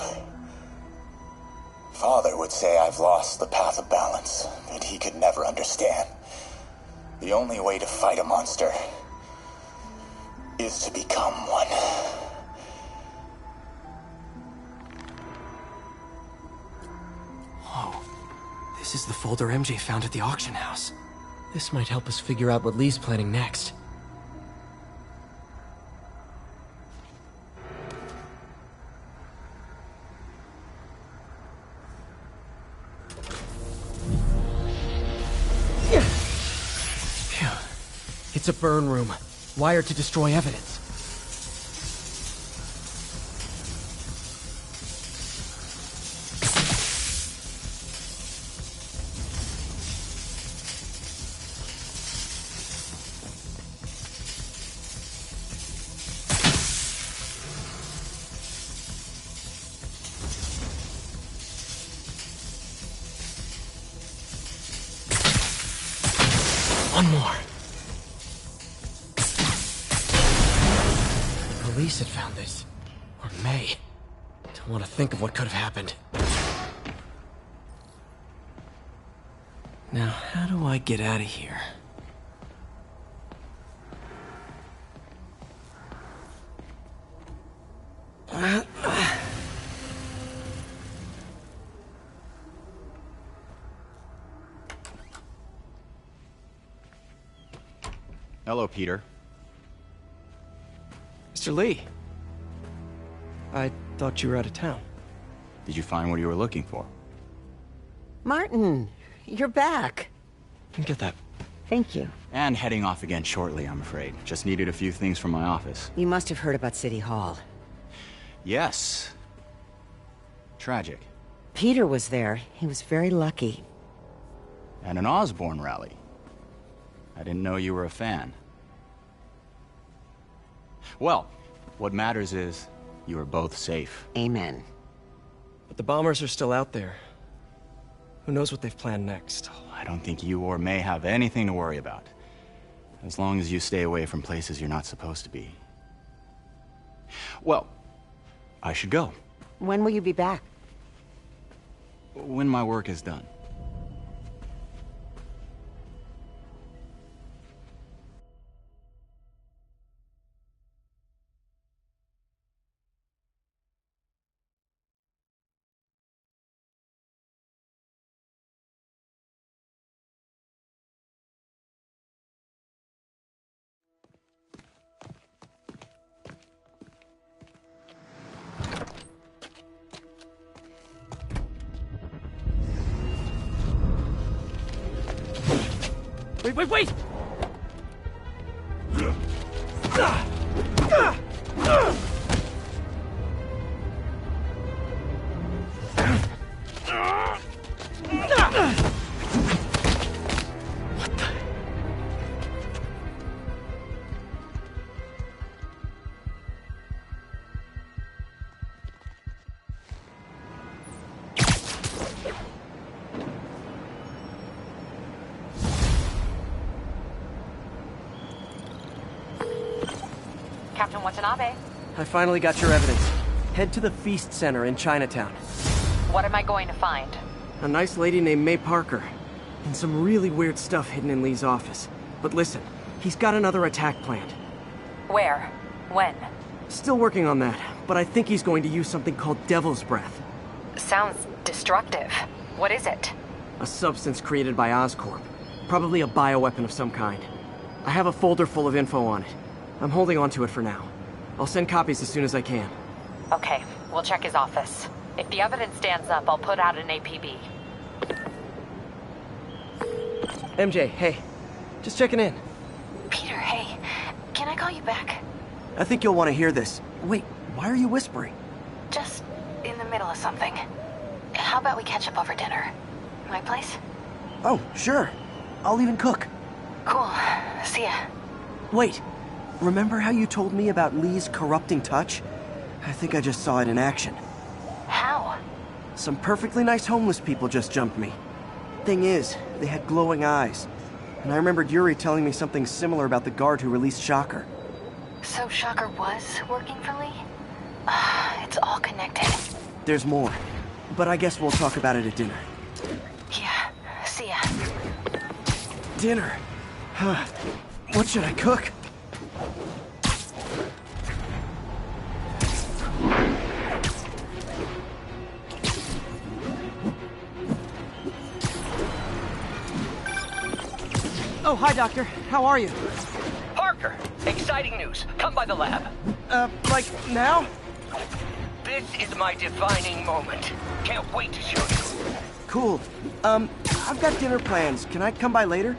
[SPEAKER 11] Father would say I've lost the path of balance that he could never understand. The only way to fight a monster is to become one.
[SPEAKER 1] Whoa. This is the folder MJ found at the auction house. This might help us figure out what Lee's planning next. It's a burn room, wired to destroy evidence. One more. The police had found this. Or may. Don't want to think of what could have happened. Now, how do I get out of here?
[SPEAKER 12] Hello, Peter.
[SPEAKER 1] Mr. Lee. I thought you were out of town.
[SPEAKER 12] Did you find what you were looking for?
[SPEAKER 8] Martin, you're back.
[SPEAKER 1] Get that.
[SPEAKER 8] Thank you.
[SPEAKER 12] And heading off again shortly, I'm afraid. Just needed a few things from my office.
[SPEAKER 8] You must have heard about City Hall.
[SPEAKER 12] Yes. Tragic.
[SPEAKER 8] Peter was there. He was very lucky.
[SPEAKER 12] And an Osborne rally. I didn't know you were a fan. Well, what matters is you are both safe.
[SPEAKER 8] Amen.
[SPEAKER 1] But the bombers are still out there. Who knows what they've planned next?
[SPEAKER 12] I don't think you or May have anything to worry about. As long as you stay away from places you're not supposed to be. Well, I should go.
[SPEAKER 8] When will you be back?
[SPEAKER 12] When my work is done.
[SPEAKER 1] Wait!
[SPEAKER 2] Captain Watanabe.
[SPEAKER 1] I finally got your evidence. Head to the Feast Center in Chinatown.
[SPEAKER 2] What am I going to find?
[SPEAKER 1] A nice lady named May Parker. And some really weird stuff hidden in Lee's office. But listen, he's got another attack planned.
[SPEAKER 2] Where? When?
[SPEAKER 1] Still working on that, but I think he's going to use something called Devil's Breath.
[SPEAKER 2] Sounds destructive. What is it?
[SPEAKER 1] A substance created by Oscorp. Probably a bioweapon of some kind. I have a folder full of info on it. I'm holding on to it for now. I'll send copies as soon as I can.
[SPEAKER 2] Okay, we'll check his office. If the evidence stands up, I'll put out an APB.
[SPEAKER 1] MJ, hey. Just checking in.
[SPEAKER 2] Peter, hey. Can I call you back?
[SPEAKER 1] I think you'll want to hear this. Wait, why are you whispering?
[SPEAKER 2] Just in the middle of something. How about we catch up over dinner? My place?
[SPEAKER 1] Oh, sure. I'll even cook.
[SPEAKER 2] Cool. See ya.
[SPEAKER 1] Wait. Remember how you told me about Lee's corrupting touch? I think I just saw it in action.
[SPEAKER 2] How?
[SPEAKER 1] Some perfectly nice homeless people just jumped me. Thing is, they had glowing eyes. And I remembered Yuri telling me something similar about the guard who released Shocker.
[SPEAKER 2] So Shocker was working for Lee? It's all connected.
[SPEAKER 1] There's more. But I guess we'll talk about it at dinner.
[SPEAKER 2] Yeah, see ya.
[SPEAKER 1] Dinner? What should I cook? Oh, hi, Doctor. How are you?
[SPEAKER 13] Parker, exciting news. Come by the lab.
[SPEAKER 1] Like now?
[SPEAKER 13] This is my defining moment. Can't wait to show you.
[SPEAKER 1] Cool. I've got dinner plans. Can I come by later?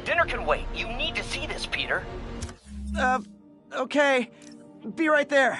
[SPEAKER 13] Dinner can wait. You need to see this, Peter.
[SPEAKER 1] Okay. Be right there.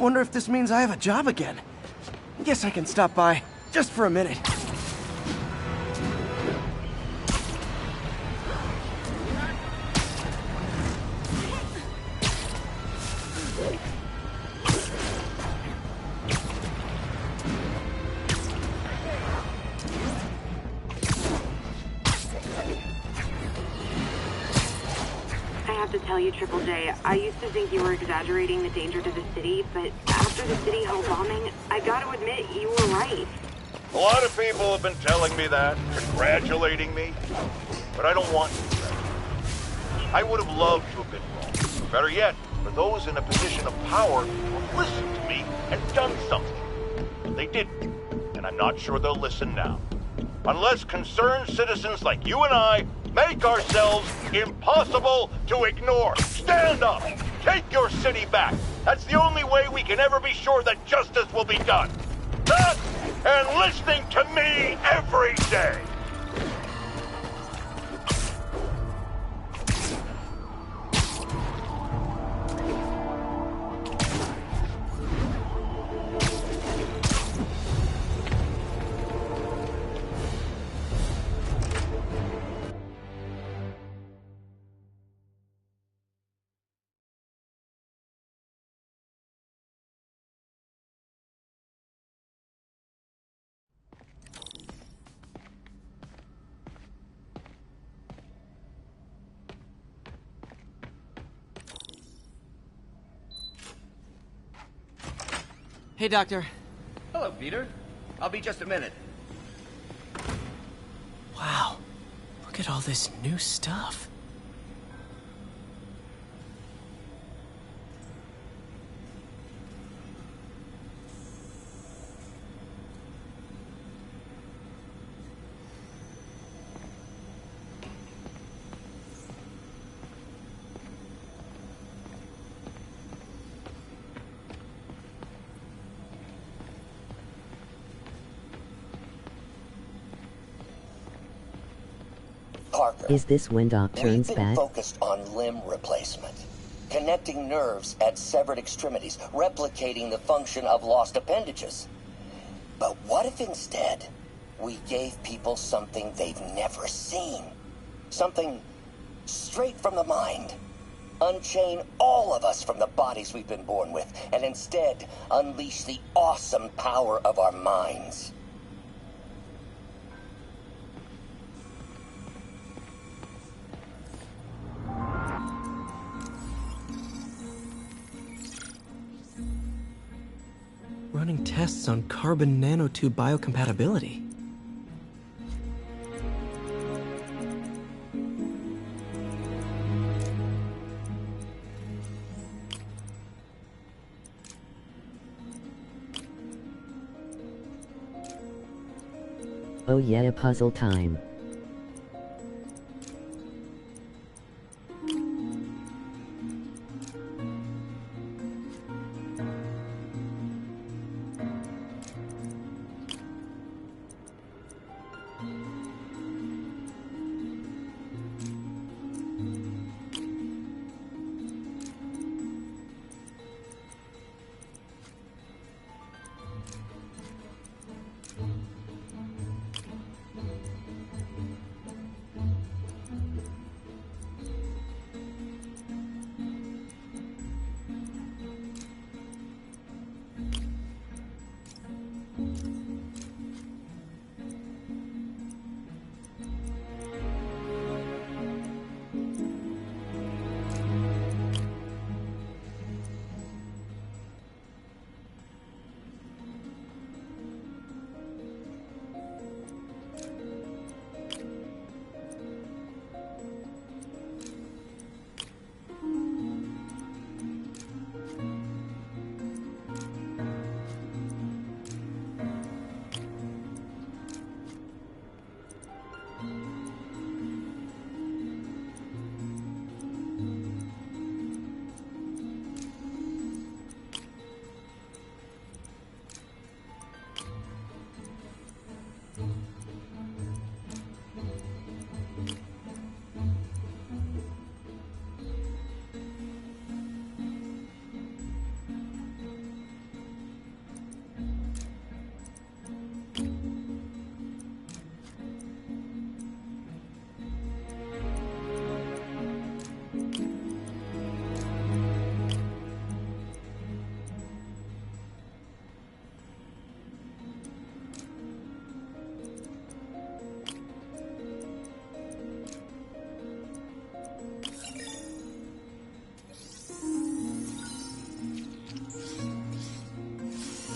[SPEAKER 1] Wonder if this means I have a job again. Guess I can stop by, just for a minute.
[SPEAKER 14] Tell you, Triple J, I used to think you were exaggerating the danger to the city, but after the City Hall bombing, I gotta admit, you were right.
[SPEAKER 5] A lot of people have been telling me that, congratulating me, but I don't want to. I would have loved to have been wrong. Better yet, for those in a position of power who have listened to me and done something. But they didn't, and I'm not sure they'll listen now. Unless concerned citizens like you and I make ourselves impossible to ignore. Stand up! Take your city back! That's the only way we can ever be sure that justice will be done. That and listening to me every day!
[SPEAKER 1] Hey, Doctor.
[SPEAKER 13] Hello, Peter. I'll be just a minute.
[SPEAKER 1] Wow. Look at all this new stuff.
[SPEAKER 11] Parker,
[SPEAKER 4] Is this when Doc turns
[SPEAKER 11] we've been
[SPEAKER 4] back?
[SPEAKER 11] focused on limb replacement, connecting nerves at severed extremities, replicating the function of lost appendages. But what if instead we gave people something they've never seen? Something straight from the mind. Unchain all of us from the bodies we've been born with, and instead unleash the awesome power of our minds.
[SPEAKER 1] Running tests on carbon nanotube biocompatibility.
[SPEAKER 4] Oh yeah, puzzle time.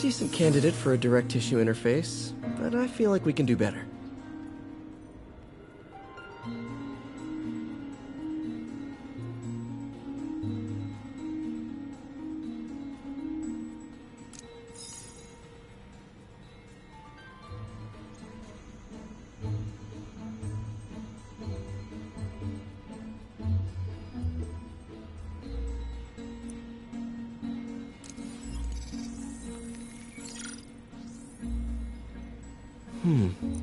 [SPEAKER 1] Decent candidate for a direct tissue interface, but I feel like we can do better.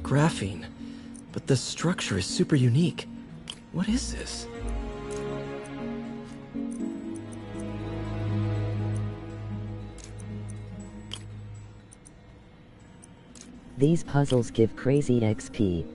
[SPEAKER 1] Graphene. But the structure is super unique. What is this?
[SPEAKER 4] These puzzles give crazy XP.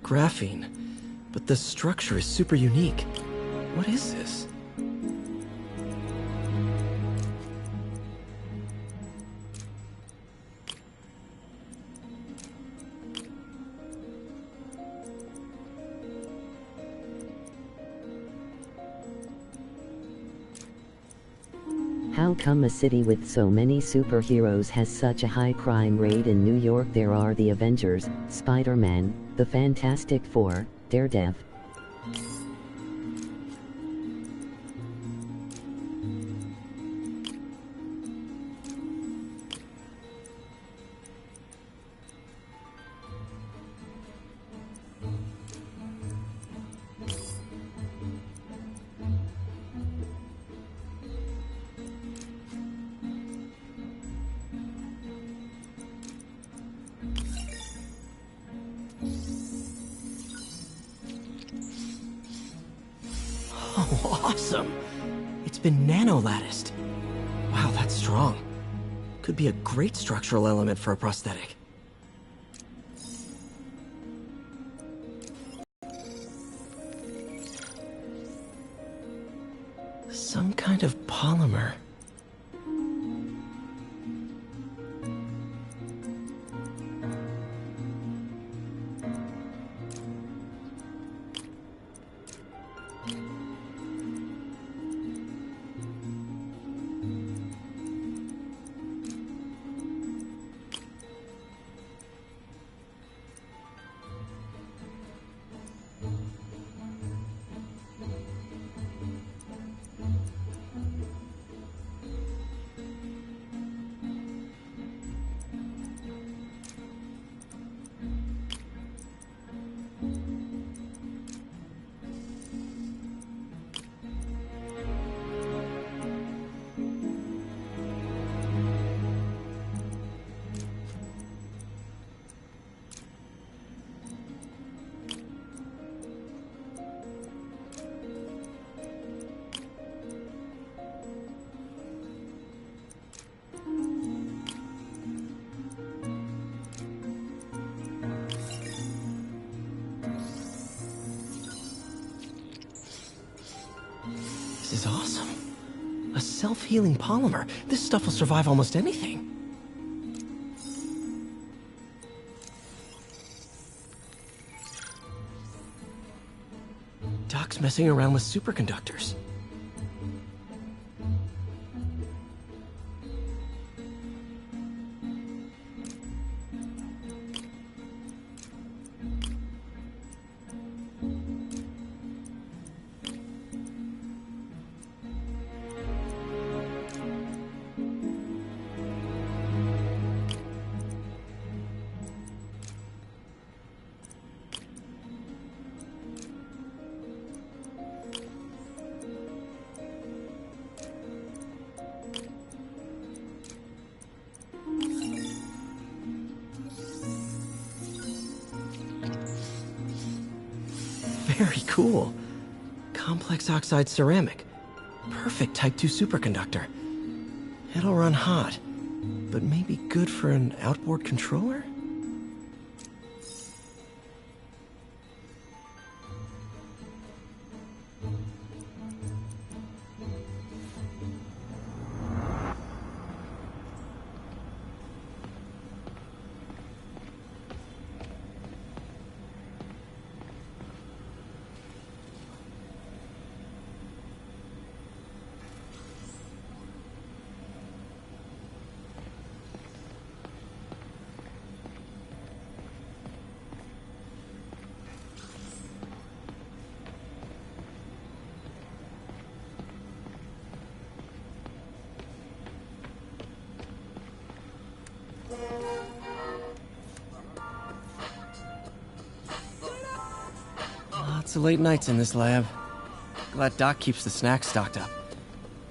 [SPEAKER 1] Graphene. But the structure is super unique. What is this?
[SPEAKER 4] How come a city with so many superheroes has such a high crime rate? In New York there are the Avengers, Spider-Man, the Fantastic Four, Daredevil.
[SPEAKER 1] Oh, awesome! It's been nano-latticed. Wow, that's strong. Could be a great structural element for a prosthetic. Some kind of polymer. This is awesome. A self-healing polymer. This stuff will survive almost anything. Doc's messing around with superconductors. Very cool. Complex oxide ceramic. Perfect Type 2 superconductor. It'll run hot, but maybe good for an outboard controller? Lots of late nights in this lab. Glad Doc keeps the snacks stocked up.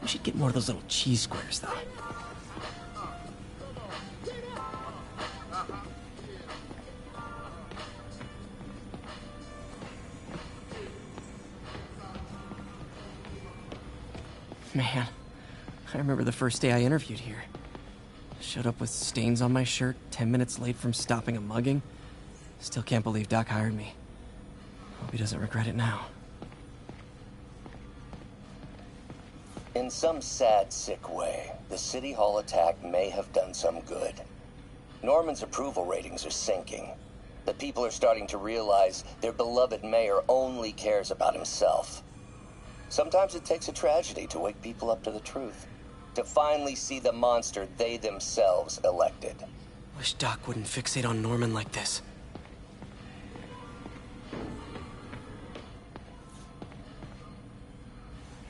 [SPEAKER 1] We should get more of those little cheese squares, though. Man, I remember the first day I interviewed here. Showed up with stains on my shirt, 10 minutes late from stopping a mugging. Still can't believe Doc hired me. Hope he doesn't regret it now.
[SPEAKER 11] In some sad, sick way, the City Hall attack may have done some good. Norman's approval ratings are sinking. The people are starting to realize their beloved mayor only cares about himself. Sometimes it takes a tragedy to wake people up to the truth. To finally see the monster they themselves elected.
[SPEAKER 1] Wish Doc wouldn't fixate on Norman like this.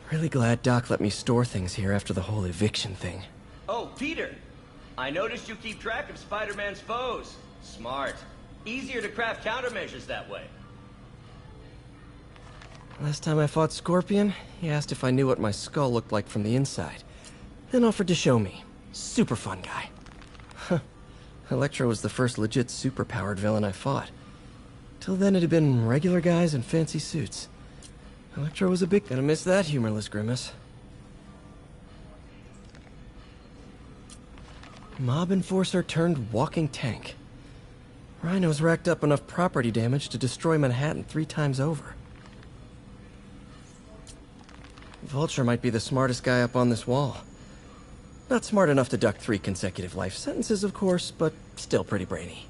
[SPEAKER 1] Really glad Doc let me store things here after the whole eviction thing.
[SPEAKER 13] Oh, Peter! I noticed you keep track of Spider-Man's foes. Smart. Easier to craft countermeasures that way.
[SPEAKER 1] Last time I fought Scorpion, he asked if I knew what my skull looked like from the inside. Then offered to show me. Super fun guy. Huh. Electro was the first legit super-powered villain I fought. Till then it had been regular guys in fancy suits. Electro was a big... Gonna miss that humorless grimace. Mob enforcer turned walking tank. Rhino's racked up enough property damage to destroy Manhattan 3 times over. Vulture might be the smartest guy up on this wall. Not smart enough to duck 3 consecutive life sentences, of course, but still pretty brainy.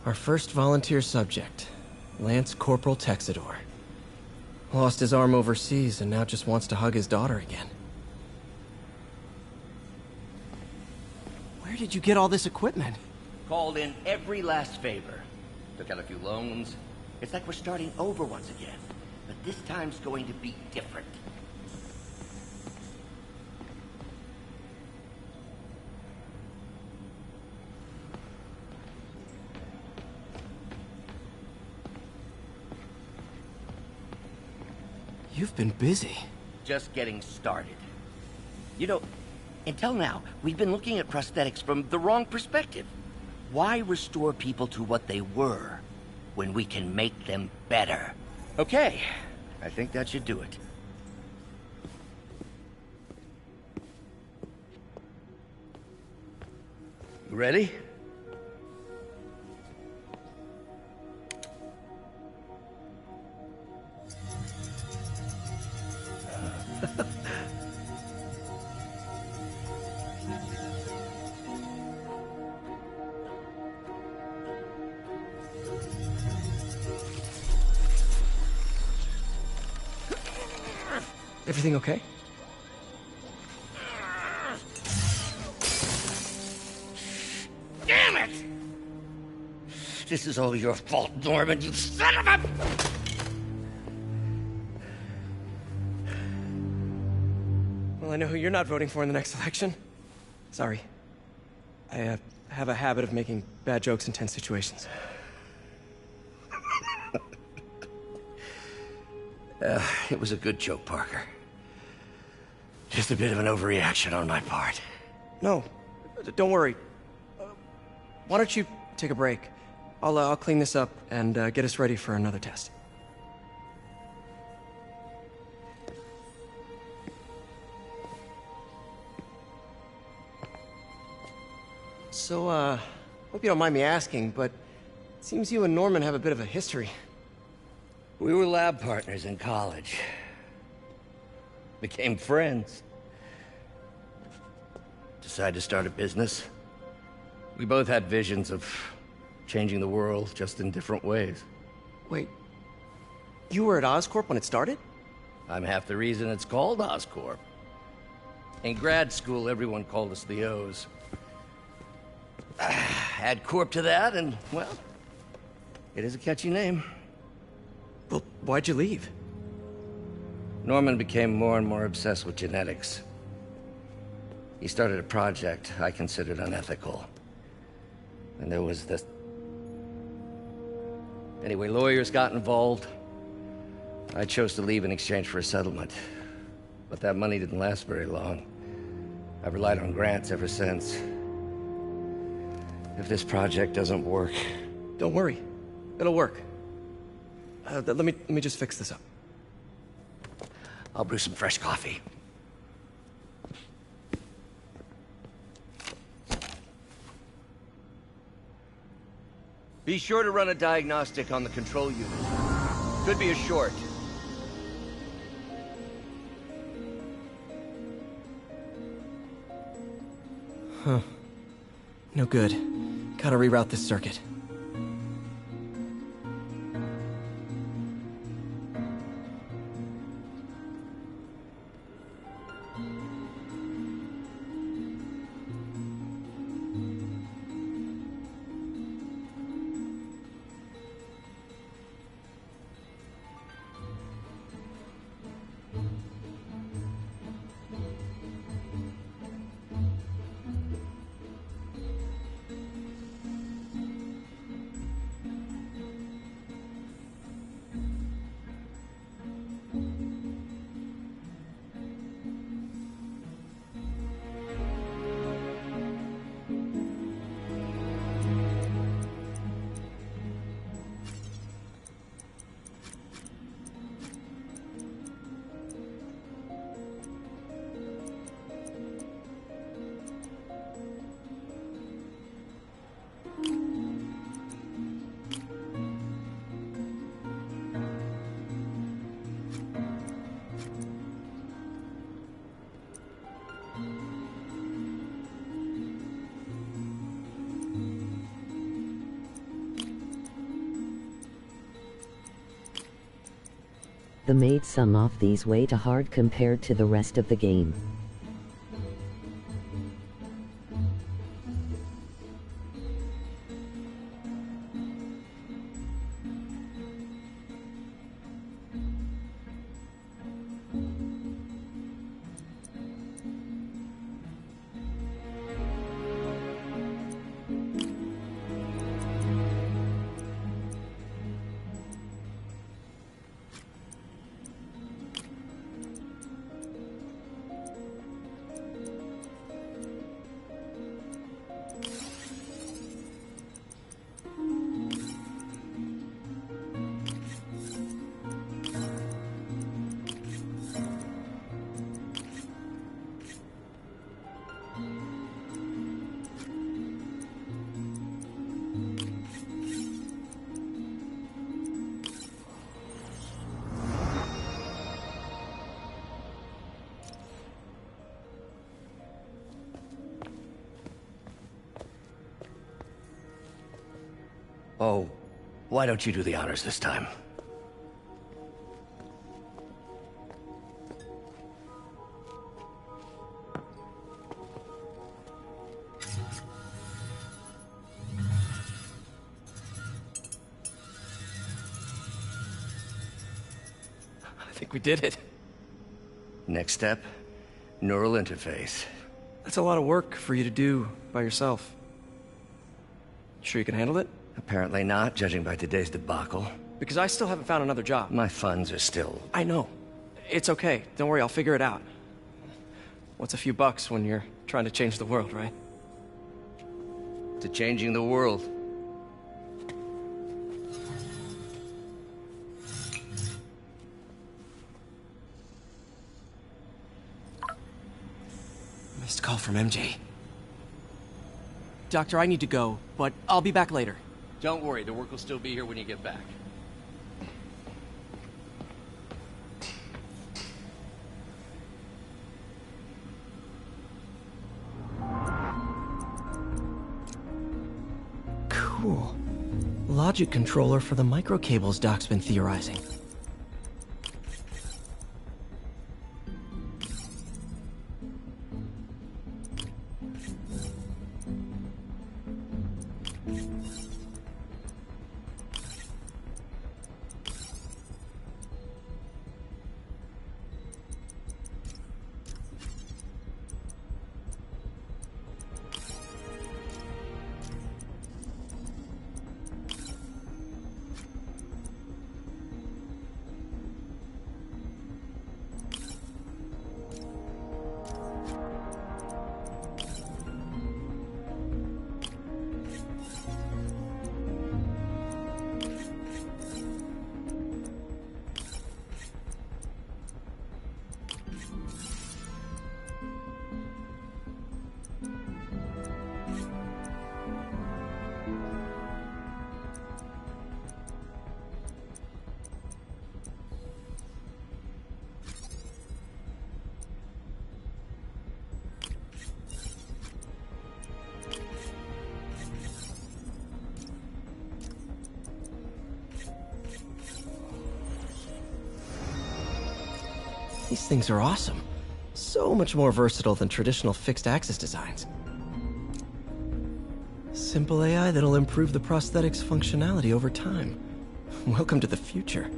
[SPEAKER 1] Our first volunteer subject, Lance Corporal Texidor. Lost his arm overseas and now just wants to hug his daughter again. Where did you get all this equipment?
[SPEAKER 13] Called in every last favor. Took out a few loans. It's like we're starting over once again. But this time's going to be different.
[SPEAKER 1] You've been busy.
[SPEAKER 13] Just getting started. You know, until now, we've been looking at prosthetics from the wrong perspective. Why restore people to what they were when we can make them better? Okay, I think that should do it. You ready?
[SPEAKER 1] Everything okay?
[SPEAKER 13] Damn it! This is all your fault, Norman, you son of a...
[SPEAKER 1] Well, I know who you're not voting for in the next election. Sorry. I have a habit of making bad jokes in tense situations.
[SPEAKER 13] It was a good joke, Parker. Just a bit of an overreaction on my part.
[SPEAKER 1] No, don't worry. Why don't you take a break? I'll clean this up and get us ready for another test. So, hope you don't mind me asking, but it seems you and Norman have a bit of a history.
[SPEAKER 13] We were lab partners in college. Became friends. Decided to start a business. We both had visions of changing the world, just in different ways.
[SPEAKER 1] Wait, you were at Oscorp when it started?
[SPEAKER 13] I'm half the reason it's called Oscorp. In grad school, everyone called us the O's. Add Corp to that, and, well, it is a catchy name.
[SPEAKER 1] Well, why'd you leave?
[SPEAKER 13] Norman became more and more obsessed with genetics. He started a project I considered unethical. And there was this... Anyway, lawyers got involved. I chose to leave in exchange for a settlement. But that money didn't last very long. I've relied on grants ever since. If this project doesn't work...
[SPEAKER 1] Don't worry. It'll work. Let me just fix this up.
[SPEAKER 13] I'll brew some fresh coffee. Be sure to run a diagnostic on the control unit. Could be a short.
[SPEAKER 1] Huh. No good. Gotta reroute this circuit.
[SPEAKER 4] They made some of these way too hard compared to the rest of the game.
[SPEAKER 13] Oh, why don't you do the honors this time?
[SPEAKER 1] I think we did it.
[SPEAKER 13] Next step, neural interface.
[SPEAKER 1] That's a lot of work for you to do by yourself. Sure you can handle it?
[SPEAKER 13] Apparently not, judging by today's debacle.
[SPEAKER 1] Because I still haven't found another job.
[SPEAKER 13] My funds are still...
[SPEAKER 1] I know. It's okay. Don't worry, I'll figure it out. What's a few bucks when you're trying to change the world, right?
[SPEAKER 13] To changing the world.
[SPEAKER 1] Missed call from MJ. Doctor, I need to go, but I'll be back later.
[SPEAKER 15] Don't worry, the work will still be here when you get back.
[SPEAKER 1] Cool. Logic controller for the microcables Doc's been theorizing. These things are awesome. So much more versatile than traditional fixed-axis designs. Simple AI that'll improve the prosthetics' functionality over time. Welcome to the future.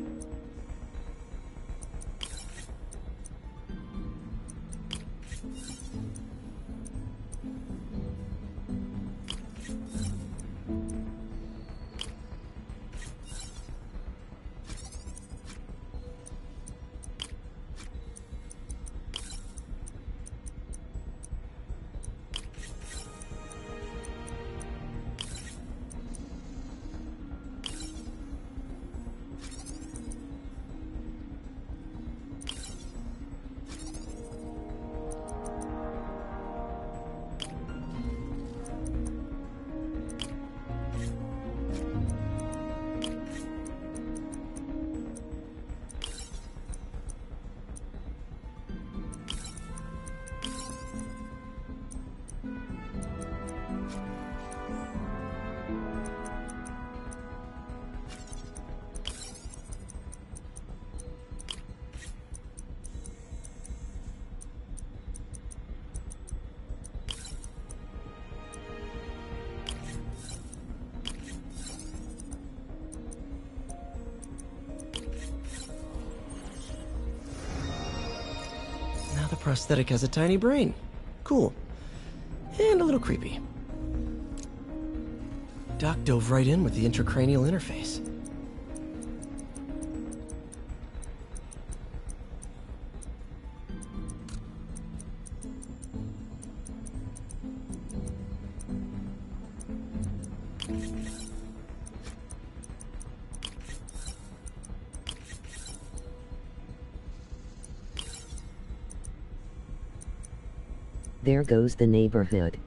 [SPEAKER 1] The prosthetic has a tiny brain. Cool. And a little creepy. Doc dove right in with the intracranial interface.
[SPEAKER 4] There goes the neighborhood.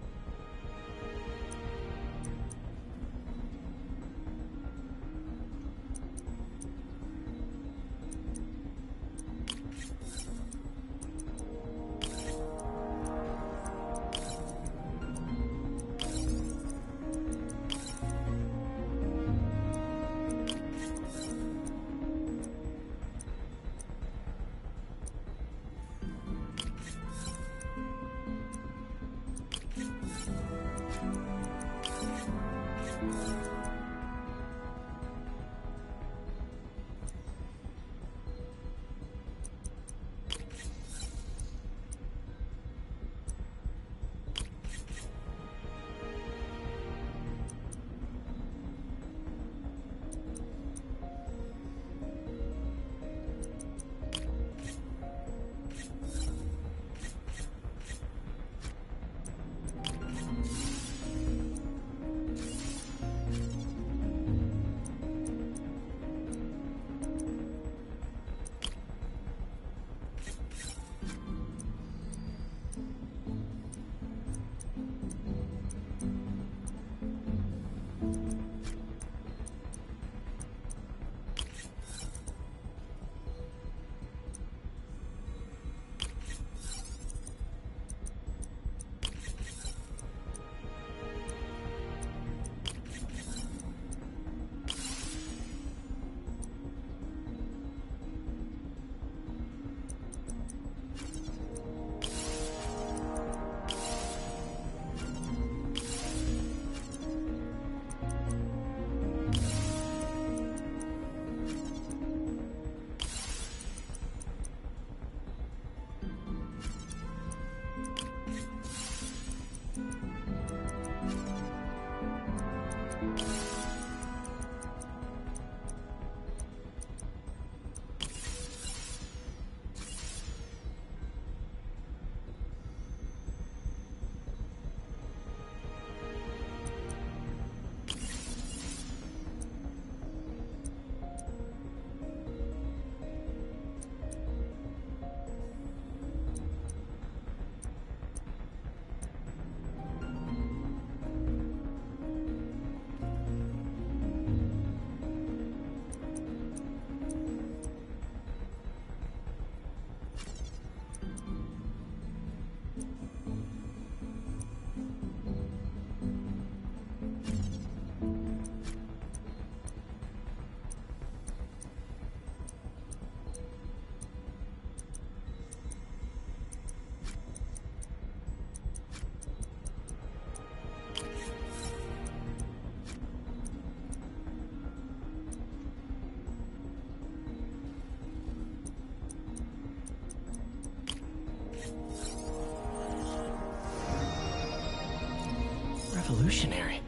[SPEAKER 1] Revolutionary,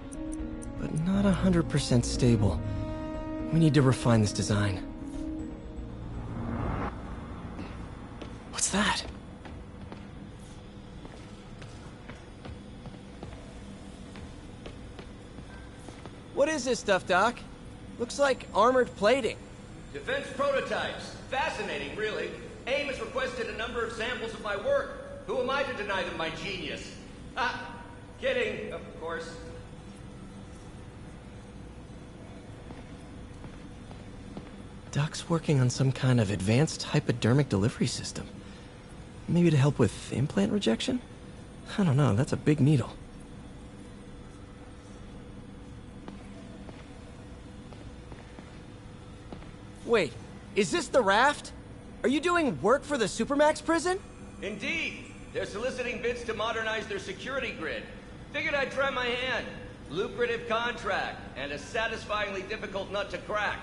[SPEAKER 1] but not 100% stable. We need to refine this design. What's that? What is this stuff, Doc? Looks like armored plating.
[SPEAKER 15] Defense prototypes. Fascinating, really. AIM has requested a number of samples of my work. Who am I to deny them my genius? Ah, kidding, of course.
[SPEAKER 1] Doc's working on some kind of advanced hypodermic delivery system. Maybe to help with implant rejection? I don't know, that's a big needle. Wait, is this the raft? Are you doing work for the Supermax prison?
[SPEAKER 15] Indeed. They're soliciting bids to modernize their security grid. Figured I'd try my hand. Lucrative contract, and a satisfyingly difficult nut to crack.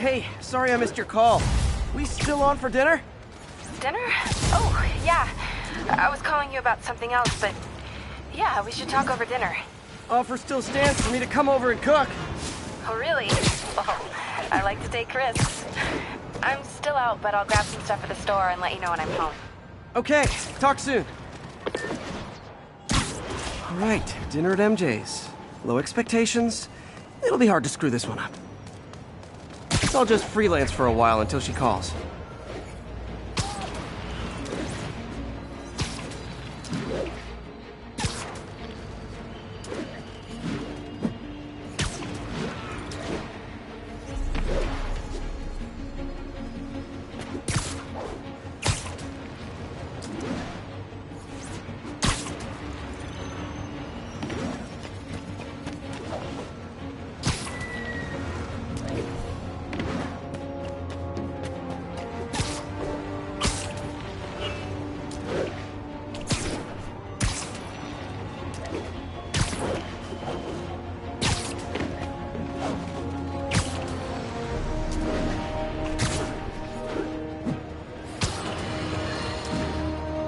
[SPEAKER 1] Hey, sorry I missed your call. We still on for dinner?
[SPEAKER 2] Dinner? Oh, yeah. I was calling you about something else, but yeah, we should talk over dinner.
[SPEAKER 1] Offer still stands for me to come over and cook.
[SPEAKER 2] Oh, really? Well, I like to take risks. I'm still out, but I'll grab some stuff at the store and let you know when I'm home.
[SPEAKER 1] Okay, talk soon. All right, dinner at MJ's. Low expectations. It'll be hard to screw this one up. Guess I'll just freelance for a while until she calls.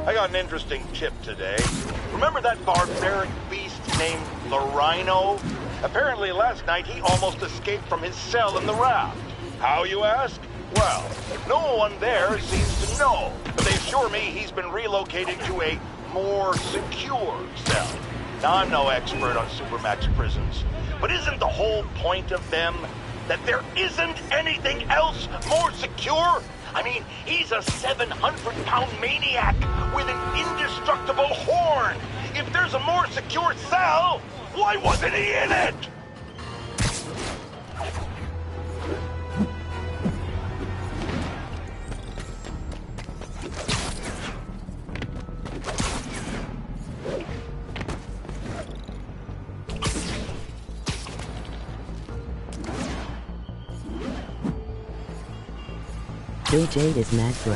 [SPEAKER 5] I got an interesting tip today. Remember that barbaric beast named the Rhino? Apparently last night he almost escaped from his cell in the raft. How, you ask? Well, no one there seems to know, but they assure me he's been relocated to a more secure cell. Now, I'm no expert on Supermax prisons, but isn't the whole point of them that there isn't anything else more secure? I mean, he's a 700-pound maniac with an indestructible horn. If there's a more secure cell, why wasn't he in it?
[SPEAKER 4] Bill Jade is mad bro.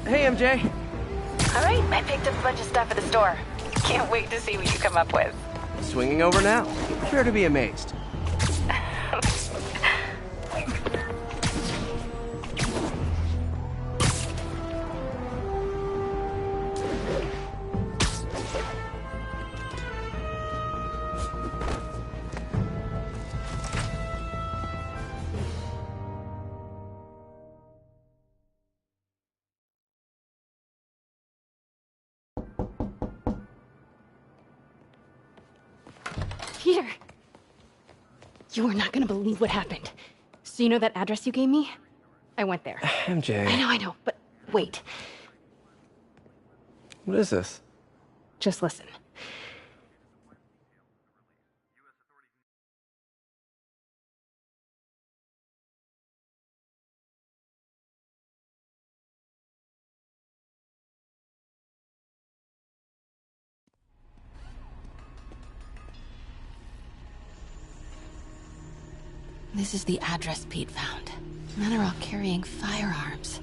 [SPEAKER 1] Hey, MJ.
[SPEAKER 2] All right, I picked up a bunch of stuff at the store. Can't wait to see what you come up with.
[SPEAKER 1] Swinging over now. Prepare to be amazed.
[SPEAKER 16] Peter! You are not gonna believe what happened. So you know that address you gave me? I went there.
[SPEAKER 1] MJ.
[SPEAKER 16] I know, but wait.
[SPEAKER 1] What is this?
[SPEAKER 16] Just listen. This is the address Pete found. Men are all carrying firearms.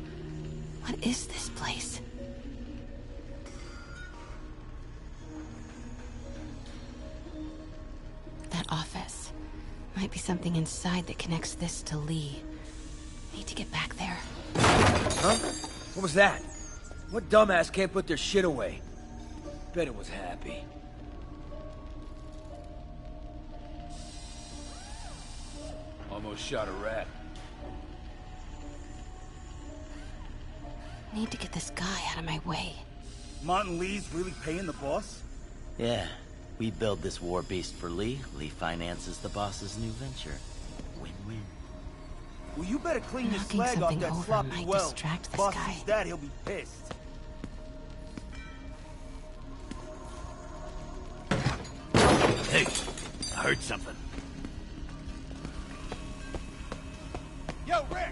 [SPEAKER 16] What is this place? office. Might be something inside that connects this to Lee. Need to get back there.
[SPEAKER 10] Huh? What was that? What dumbass can't put their shit away? Bet it was Happy. Almost shot a rat.
[SPEAKER 16] Need to get this guy out of my way.
[SPEAKER 17] Martin Lee's really paying the boss?
[SPEAKER 13] Yeah. We build this war beast for Lee. Lee finances the boss's new venture. Win-win.
[SPEAKER 17] Well, you better clean your
[SPEAKER 16] Knocking
[SPEAKER 17] slag off
[SPEAKER 16] something
[SPEAKER 17] that
[SPEAKER 16] over
[SPEAKER 17] sloppy
[SPEAKER 16] might
[SPEAKER 17] well.
[SPEAKER 16] distract this
[SPEAKER 17] Boss
[SPEAKER 16] guy.
[SPEAKER 17] sees that, he'll be pissed.
[SPEAKER 13] Hey, I heard something.
[SPEAKER 7] Yo, Rick!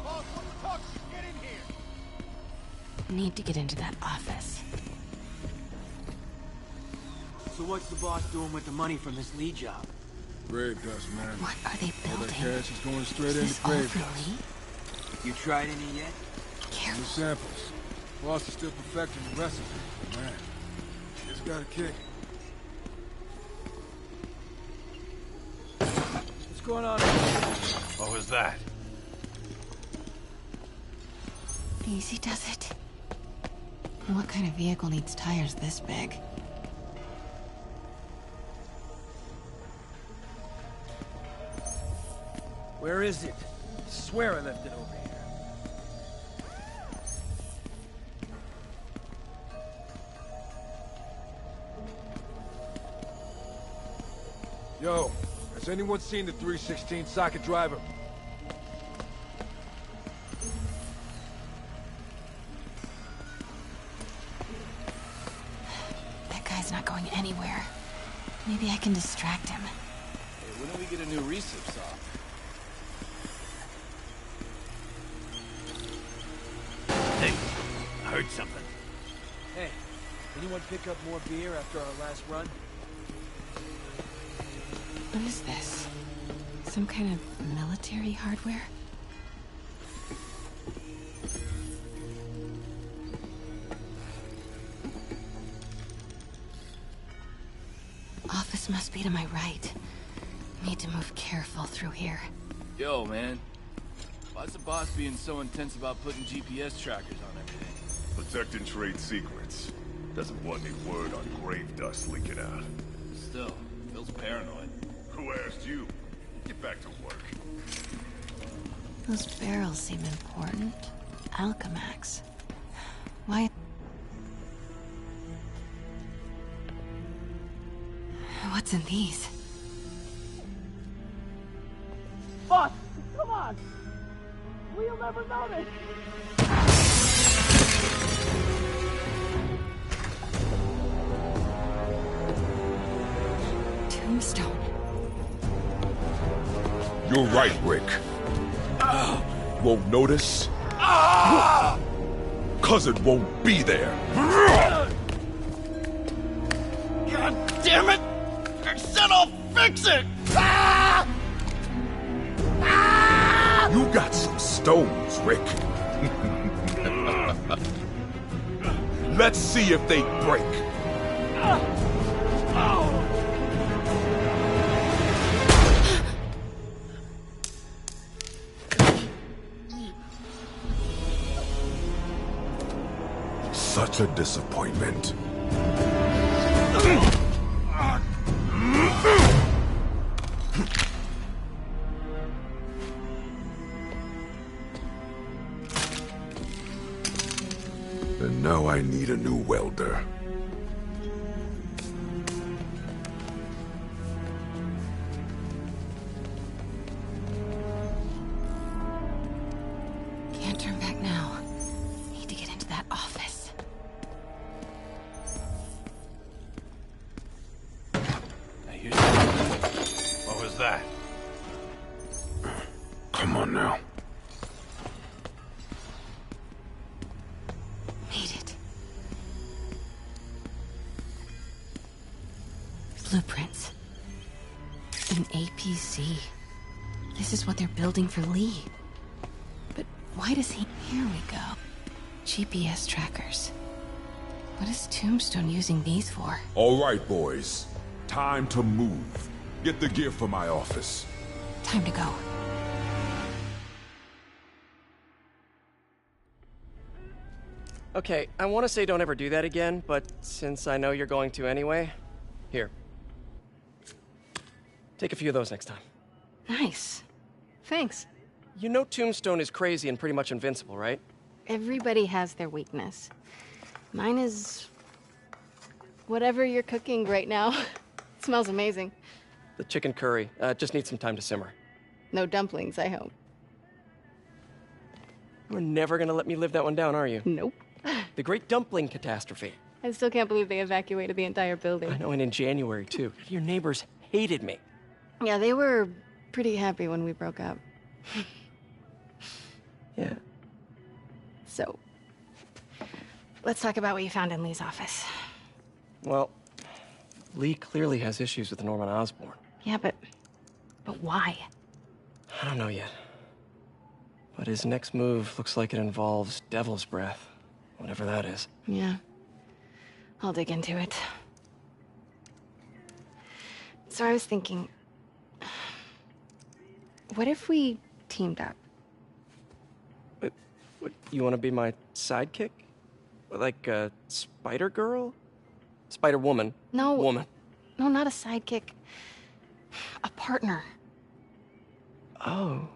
[SPEAKER 7] Boss wants to talk to you. Get in here!
[SPEAKER 16] Need to get into that office.
[SPEAKER 1] So what's the boss doing with the money from this Lee job?
[SPEAKER 9] Grave dust, man.
[SPEAKER 16] What are they
[SPEAKER 9] All that
[SPEAKER 16] building?
[SPEAKER 9] cash is going straight
[SPEAKER 16] Is
[SPEAKER 9] into
[SPEAKER 16] this all
[SPEAKER 9] grave
[SPEAKER 16] for
[SPEAKER 9] dust.
[SPEAKER 16] Lee?
[SPEAKER 1] You tried any yet?
[SPEAKER 9] New samples. Boss is still perfecting the recipe. Man, it's got a kick.
[SPEAKER 10] What's going on?
[SPEAKER 6] What was that?
[SPEAKER 16] Easy does it. What kind of vehicle needs tires this big?
[SPEAKER 10] Where is it? I swear I left it over here.
[SPEAKER 9] Yo, has anyone seen the 316 socket driver?
[SPEAKER 16] That guy's not going anywhere. Maybe I can distract him.
[SPEAKER 9] Hey, when do we get a new recip saw?
[SPEAKER 13] Hey, I heard something.
[SPEAKER 10] Hey, anyone pick up more beer after our last run?
[SPEAKER 16] What is this? Some kind of military hardware? Office must be to my right. Need to move careful through here.
[SPEAKER 9] Yo, man. Why's the boss being so intense about putting GPS trackers on everything?
[SPEAKER 7] Protecting trade secrets. Doesn't want any word on grave dust leaking out.
[SPEAKER 9] Still, feels paranoid.
[SPEAKER 7] Who asked you? Get back to work.
[SPEAKER 16] Those barrels seem important. Alchemax. Why? What's in these?
[SPEAKER 18] Boss, come on! We'll never notice!
[SPEAKER 16] Tombstone.
[SPEAKER 19] You're right, Rick. Won't notice? Cause it won't be there.
[SPEAKER 18] God damn it! I said I'll fix it!
[SPEAKER 19] You got some stones, Rick. Let's see if they break. Such a disappointment. And now I need a new welder.
[SPEAKER 16] Can't turn back now. Need to get into that office.
[SPEAKER 6] What was that?
[SPEAKER 19] Come on now.
[SPEAKER 16] Made it. Blueprints. An APC. This is what they're building for Lee. But why does he... Here we go. GPS trackers. What is Tombstone using these for?
[SPEAKER 19] All right, boys. Time to move. Get the gear for my office.
[SPEAKER 16] Time to go.
[SPEAKER 1] Okay, I want to say don't ever do that again, but since I know you're going to anyway, here. Take a few of those next time.
[SPEAKER 16] Nice. Thanks.
[SPEAKER 1] You know Tombstone is crazy and pretty much invincible, right?
[SPEAKER 16] Everybody has their weakness. Mine is... whatever you're cooking right now. It smells amazing.
[SPEAKER 1] The chicken curry. Just needs some time to simmer.
[SPEAKER 16] No dumplings, I hope.
[SPEAKER 1] You're never gonna let me live that one down, are you?
[SPEAKER 16] Nope.
[SPEAKER 1] The Great Dumpling Catastrophe.
[SPEAKER 16] I still can't believe they evacuated the entire building.
[SPEAKER 1] I know, and in January, too. Your neighbors hated me.
[SPEAKER 16] Yeah, they were pretty happy when we broke up.
[SPEAKER 1] Yeah.
[SPEAKER 16] So, let's talk about what you found in Lee's office.
[SPEAKER 1] Well, Lee clearly has issues with Norman Osborn.
[SPEAKER 16] Yeah, but why?
[SPEAKER 1] I don't know yet. But his next move looks like it involves Devil's Breath. Whatever that is.
[SPEAKER 16] Yeah. I'll dig into it. So I was thinking... what if we teamed up?
[SPEAKER 1] What, you want to be my sidekick? Like a spider girl? Spider woman?
[SPEAKER 16] No.
[SPEAKER 1] Woman.
[SPEAKER 16] No, not a sidekick. A partner.
[SPEAKER 1] Oh.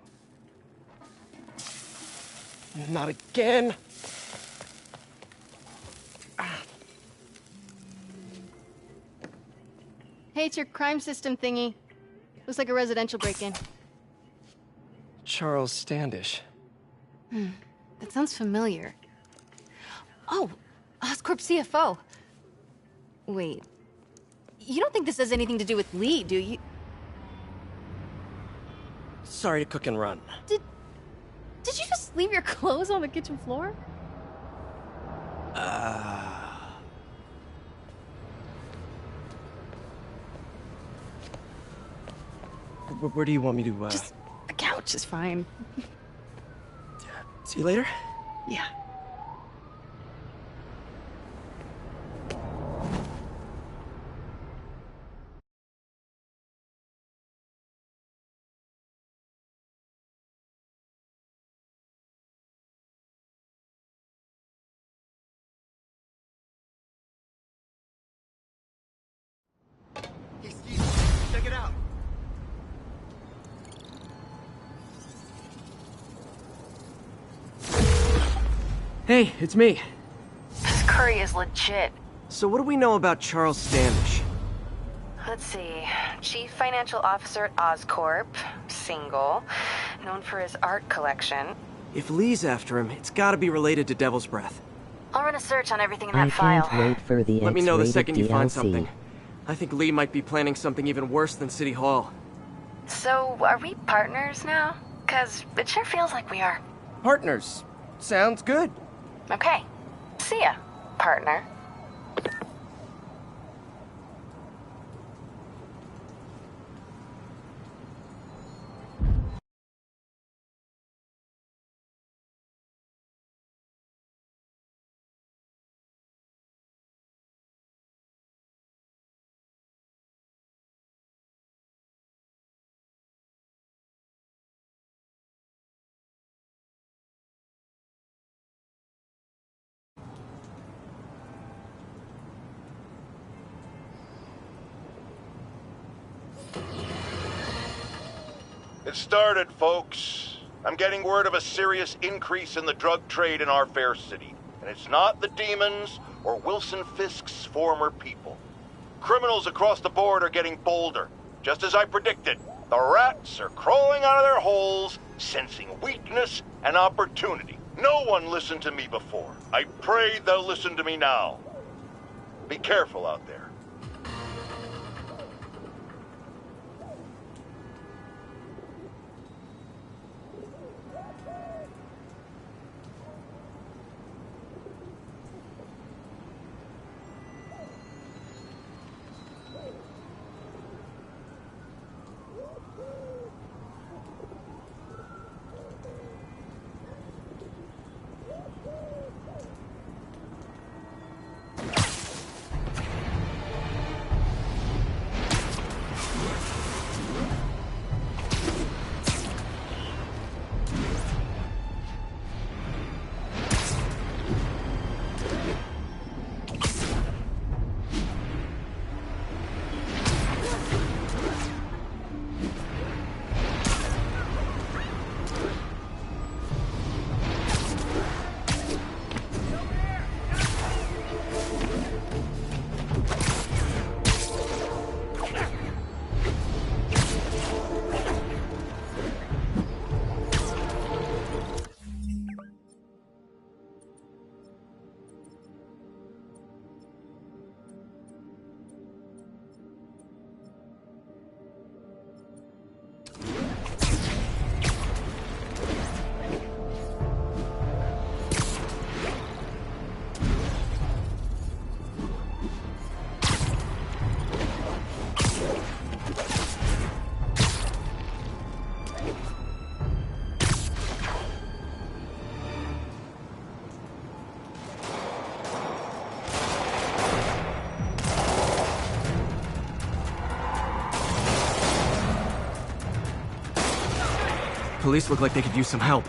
[SPEAKER 1] Not again.
[SPEAKER 16] Hey, it's your crime system thingy. Looks like a residential break-in.
[SPEAKER 1] Charles Standish.
[SPEAKER 16] That sounds familiar. Oh, Oscorp CFO. Wait. You don't think this has anything to do with Lee, do you?
[SPEAKER 1] Sorry to cook and run.
[SPEAKER 16] Did you just leave your clothes on the kitchen floor?
[SPEAKER 1] Where do you want me to,
[SPEAKER 16] Just the couch is fine.
[SPEAKER 1] See you later?
[SPEAKER 16] Yeah.
[SPEAKER 17] Hey, Steve, check it out.
[SPEAKER 1] Hey, it's me.
[SPEAKER 2] This curry is legit.
[SPEAKER 1] So what do we know about Charles Standish?
[SPEAKER 2] Let's see. Chief Financial Officer at Oscorp. Single. Known for his art collection.
[SPEAKER 1] If Lee's after him, it's gotta be related to Devil's Breath.
[SPEAKER 2] I'll run a search on everything in
[SPEAKER 4] I
[SPEAKER 2] that file.
[SPEAKER 4] can't wait for the
[SPEAKER 1] Let me know the
[SPEAKER 4] X-rated
[SPEAKER 1] second you find
[SPEAKER 4] DLC.
[SPEAKER 1] something. I think Lee might be planning something even worse than City Hall.
[SPEAKER 2] So, are we partners now? 'Cause it sure feels like we are.
[SPEAKER 1] Partners. Sounds good.
[SPEAKER 2] Okay. See ya, partner.
[SPEAKER 5] It started, folks. I'm getting word of a serious increase in the drug trade in our fair city. And it's not the demons or Wilson Fisk's former people. Criminals across the board are getting bolder. Just as I predicted, the rats are crawling out of their holes, sensing weakness and opportunity. No one listened to me before. I pray they'll listen to me now. Be careful out there.
[SPEAKER 1] police look like they could use some help.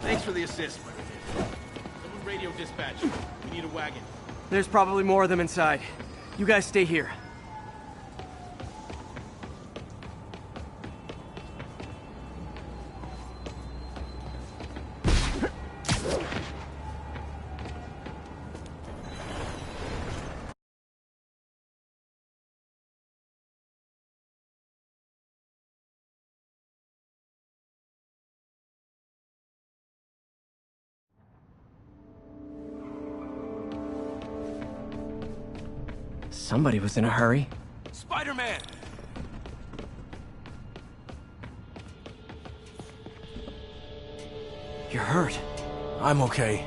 [SPEAKER 15] Thanks for the assist. Someone radio dispatch. We need a wagon.
[SPEAKER 1] There's probably more of them inside. You guys stay here. Somebody was in a hurry.
[SPEAKER 7] Spider-Man!
[SPEAKER 1] You're hurt.
[SPEAKER 7] I'm okay.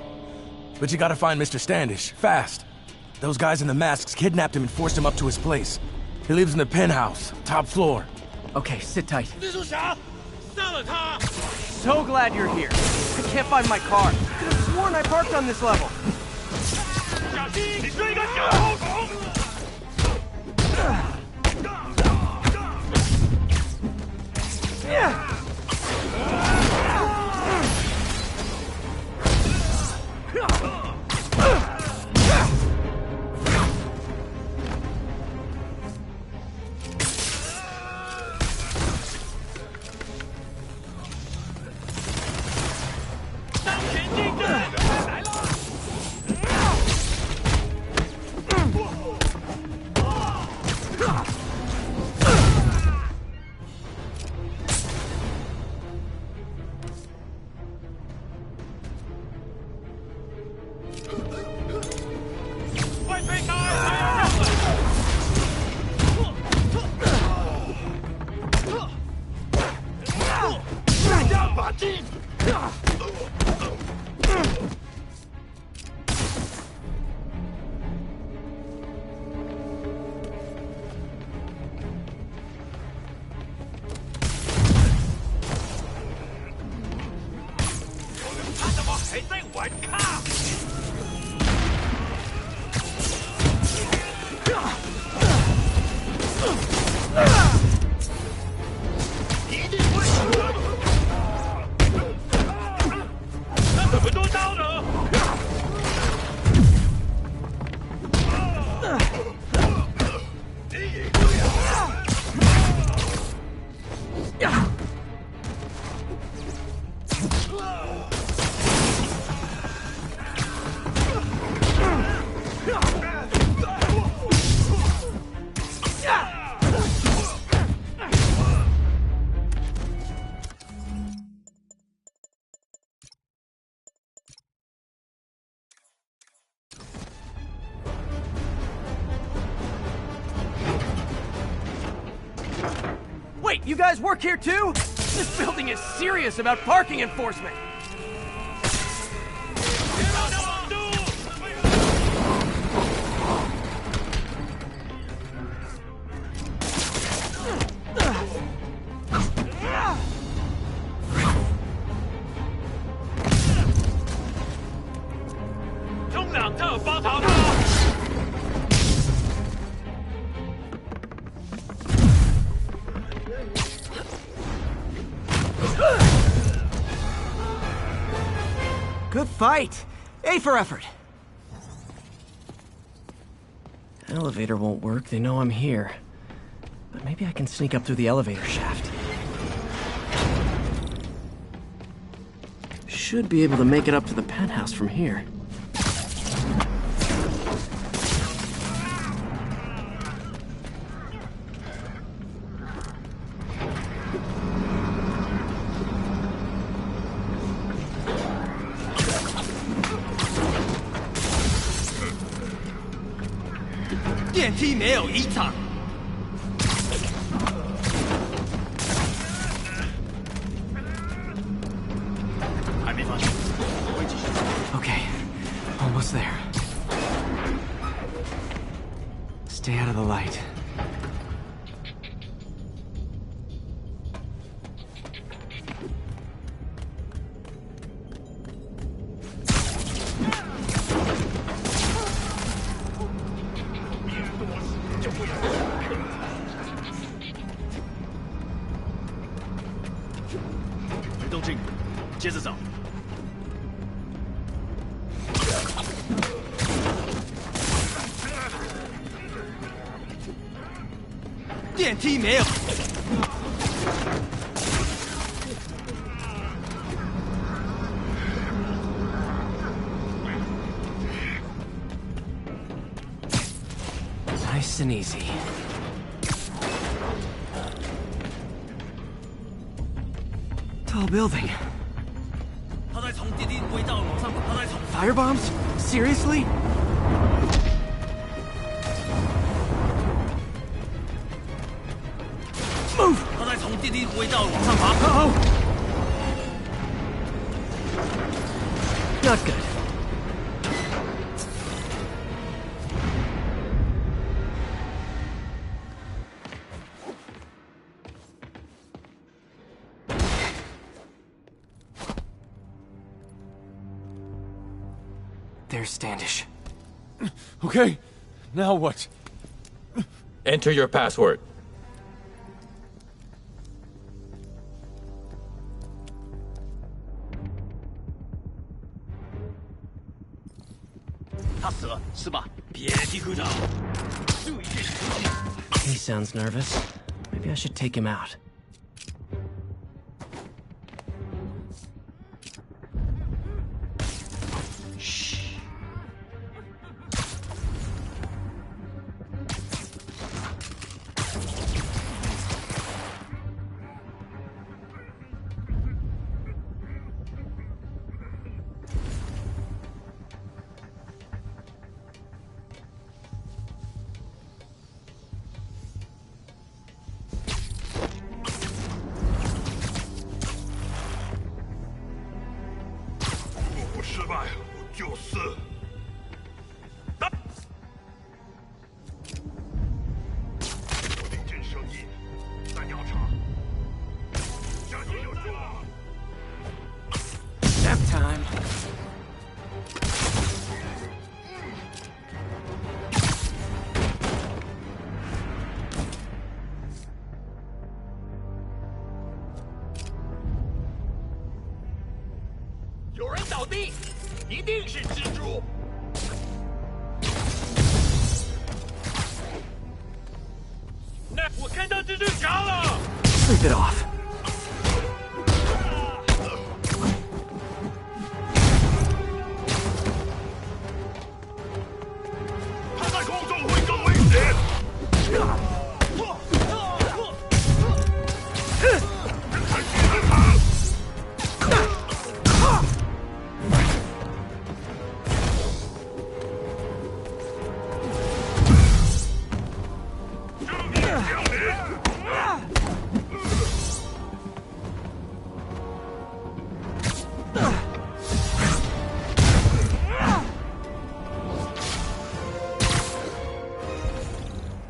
[SPEAKER 7] But you gotta find Mr. Standish, fast. Those guys in the masks kidnapped him and forced him up to his place. He lives in the penthouse, top floor.
[SPEAKER 1] Okay, sit tight.
[SPEAKER 15] 蜘蛛侠，杀了他！
[SPEAKER 1] So glad you're here. I can't find my car. Could have sworn I parked on this level.
[SPEAKER 15] 小心，你是一个小偷狗！
[SPEAKER 3] 还在玩咖！一定会死的！他怎么多刀呢？
[SPEAKER 1] Wait, you guys work here too? This building is serious about parking enforcement. Good fight. A for effort. Elevator won't work. They know I'm here. but maybe I can sneak up through the elevator shaft. Should be able to make it up to the penthouse from here. Okay, almost there. Stay out of the light. Nice and easy. Tall building. Firebombs? Seriously? Move! Uh-oh! Not good. There's Standish.
[SPEAKER 7] Okay, now what?
[SPEAKER 3] Enter your password.
[SPEAKER 1] He sounds nervous. Maybe I should take him out. Nap time. Sleep it off.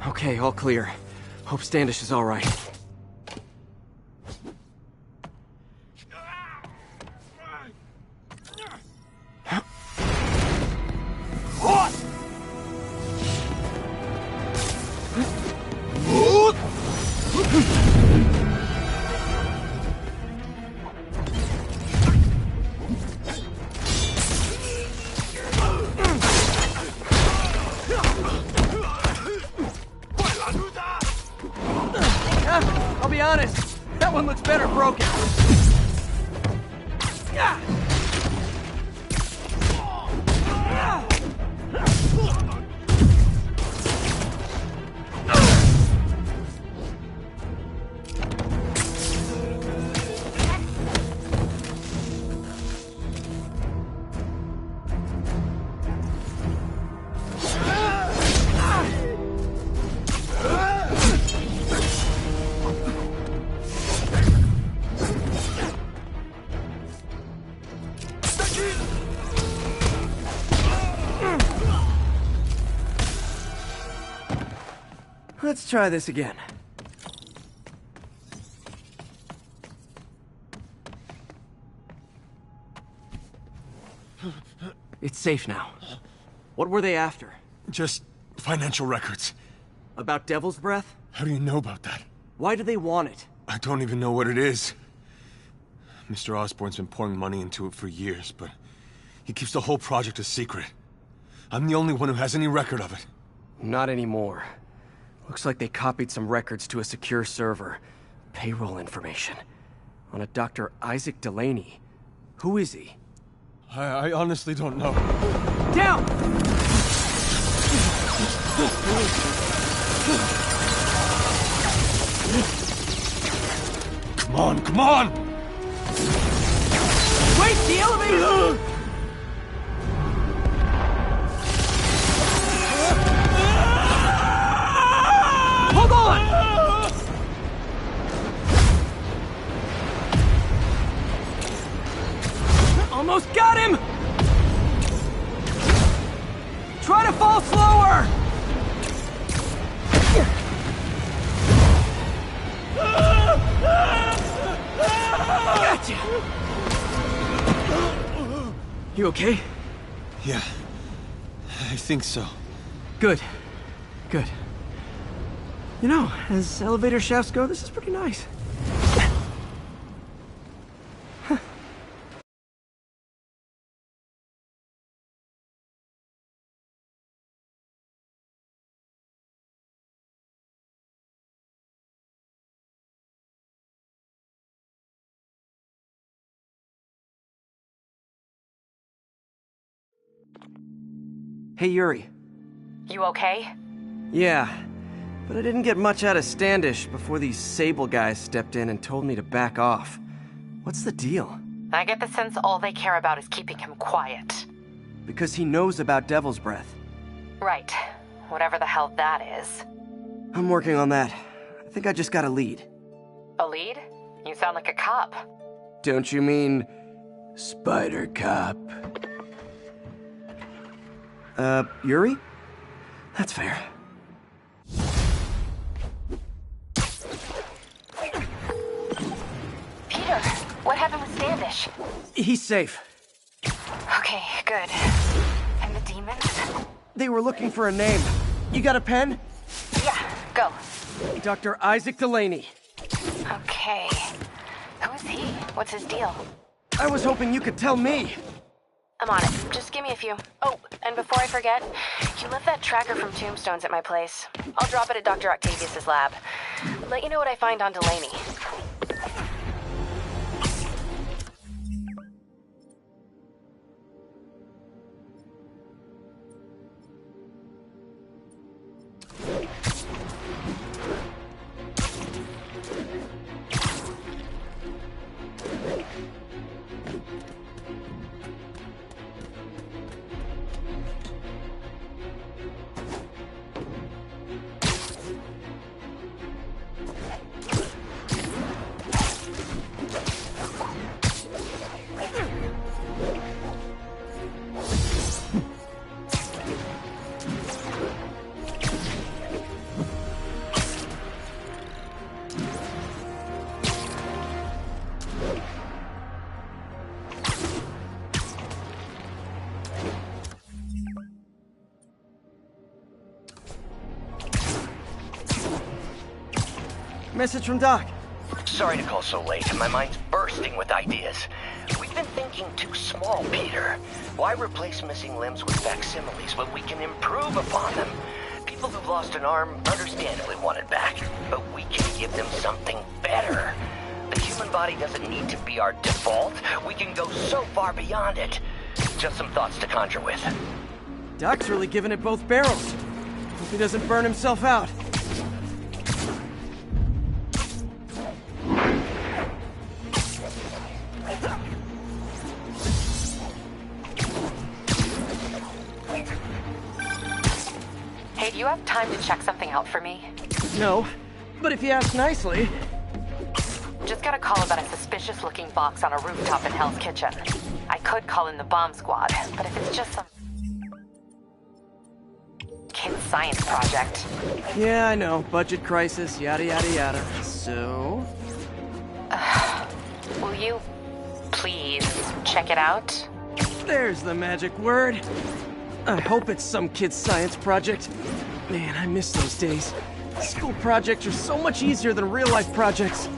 [SPEAKER 1] Okay, all clear. Hope Standish is all right. Let's try this again. It's safe now. What were they after?
[SPEAKER 7] Just financial records.
[SPEAKER 1] About Devil's Breath?
[SPEAKER 7] How do you know about that?
[SPEAKER 1] Why do they want it?
[SPEAKER 7] I don't even know what it is. Mr. Osborn's been pouring money into it for years, but he keeps the whole project a secret. I'm the only one who has any record of it.
[SPEAKER 1] Not anymore. Looks like they copied some records to a secure server. Payroll information. On a Dr. Isaac Delaney. Who is he?
[SPEAKER 7] I honestly don't know.
[SPEAKER 1] Down!
[SPEAKER 7] Come on, come on!
[SPEAKER 1] Wait, the elevator! Hold on! Almost got him! Try to fall slower! Gotcha! You okay?
[SPEAKER 7] Yeah, I think so.
[SPEAKER 1] Good. Good. You know, as elevator shafts go, this is pretty nice. Hey, Yuri.
[SPEAKER 2] You okay?
[SPEAKER 1] Yeah, but I didn't get much out of Standish before these Sable guys stepped in and told me to back off. What's the deal?
[SPEAKER 2] I get the sense all they care about is keeping him quiet.
[SPEAKER 1] Because he knows about Devil's Breath.
[SPEAKER 2] Right. Whatever the hell that is.
[SPEAKER 1] I'm working on that. I think I just got a lead.
[SPEAKER 2] A lead? You sound like a cop.
[SPEAKER 1] Don't you mean... Spider Cop? Yuri? That's fair.
[SPEAKER 2] Peter, what happened with Standish?
[SPEAKER 1] He's safe.
[SPEAKER 2] Okay, good. And the demons?
[SPEAKER 1] They were looking for a name. You got a pen?
[SPEAKER 2] Yeah, go.
[SPEAKER 1] Dr. Isaac Delaney.
[SPEAKER 2] Okay. Who is he? What's his deal?
[SPEAKER 1] I was hoping you could tell me.
[SPEAKER 2] I'm on it. Just give me a few. Oh, and before I forget, you left that tracker from Tombstones at my place. I'll drop it at Dr. Octavius's lab. Let you know what I find on Delaney.
[SPEAKER 1] Message from Doc.
[SPEAKER 11] Sorry to call so late. My mind's bursting with ideas. We've been thinking too small, Peter. Why replace missing limbs with facsimiles when we can improve upon them? People who've lost an arm understandably want it back, but we can give them something better. The human body doesn't need to be our default. We can go so far beyond it. Just some thoughts to conjure with.
[SPEAKER 1] Doc's really giving it both barrels. Hope he doesn't burn himself out.
[SPEAKER 2] Hey, do you have time to check something out for me?
[SPEAKER 1] No, but if you ask nicely...
[SPEAKER 2] Just got a call about a suspicious-looking box on a rooftop in Hell's Kitchen. I could call in the bomb squad, but if it's just some... kid's science project.
[SPEAKER 1] Yeah, I know. Budget crisis, yada yada yada. So...
[SPEAKER 2] Will you please check it out?
[SPEAKER 1] There's the magic word. I hope it's some kid's science project. Man, I miss those days. School projects are so much easier than real-life projects.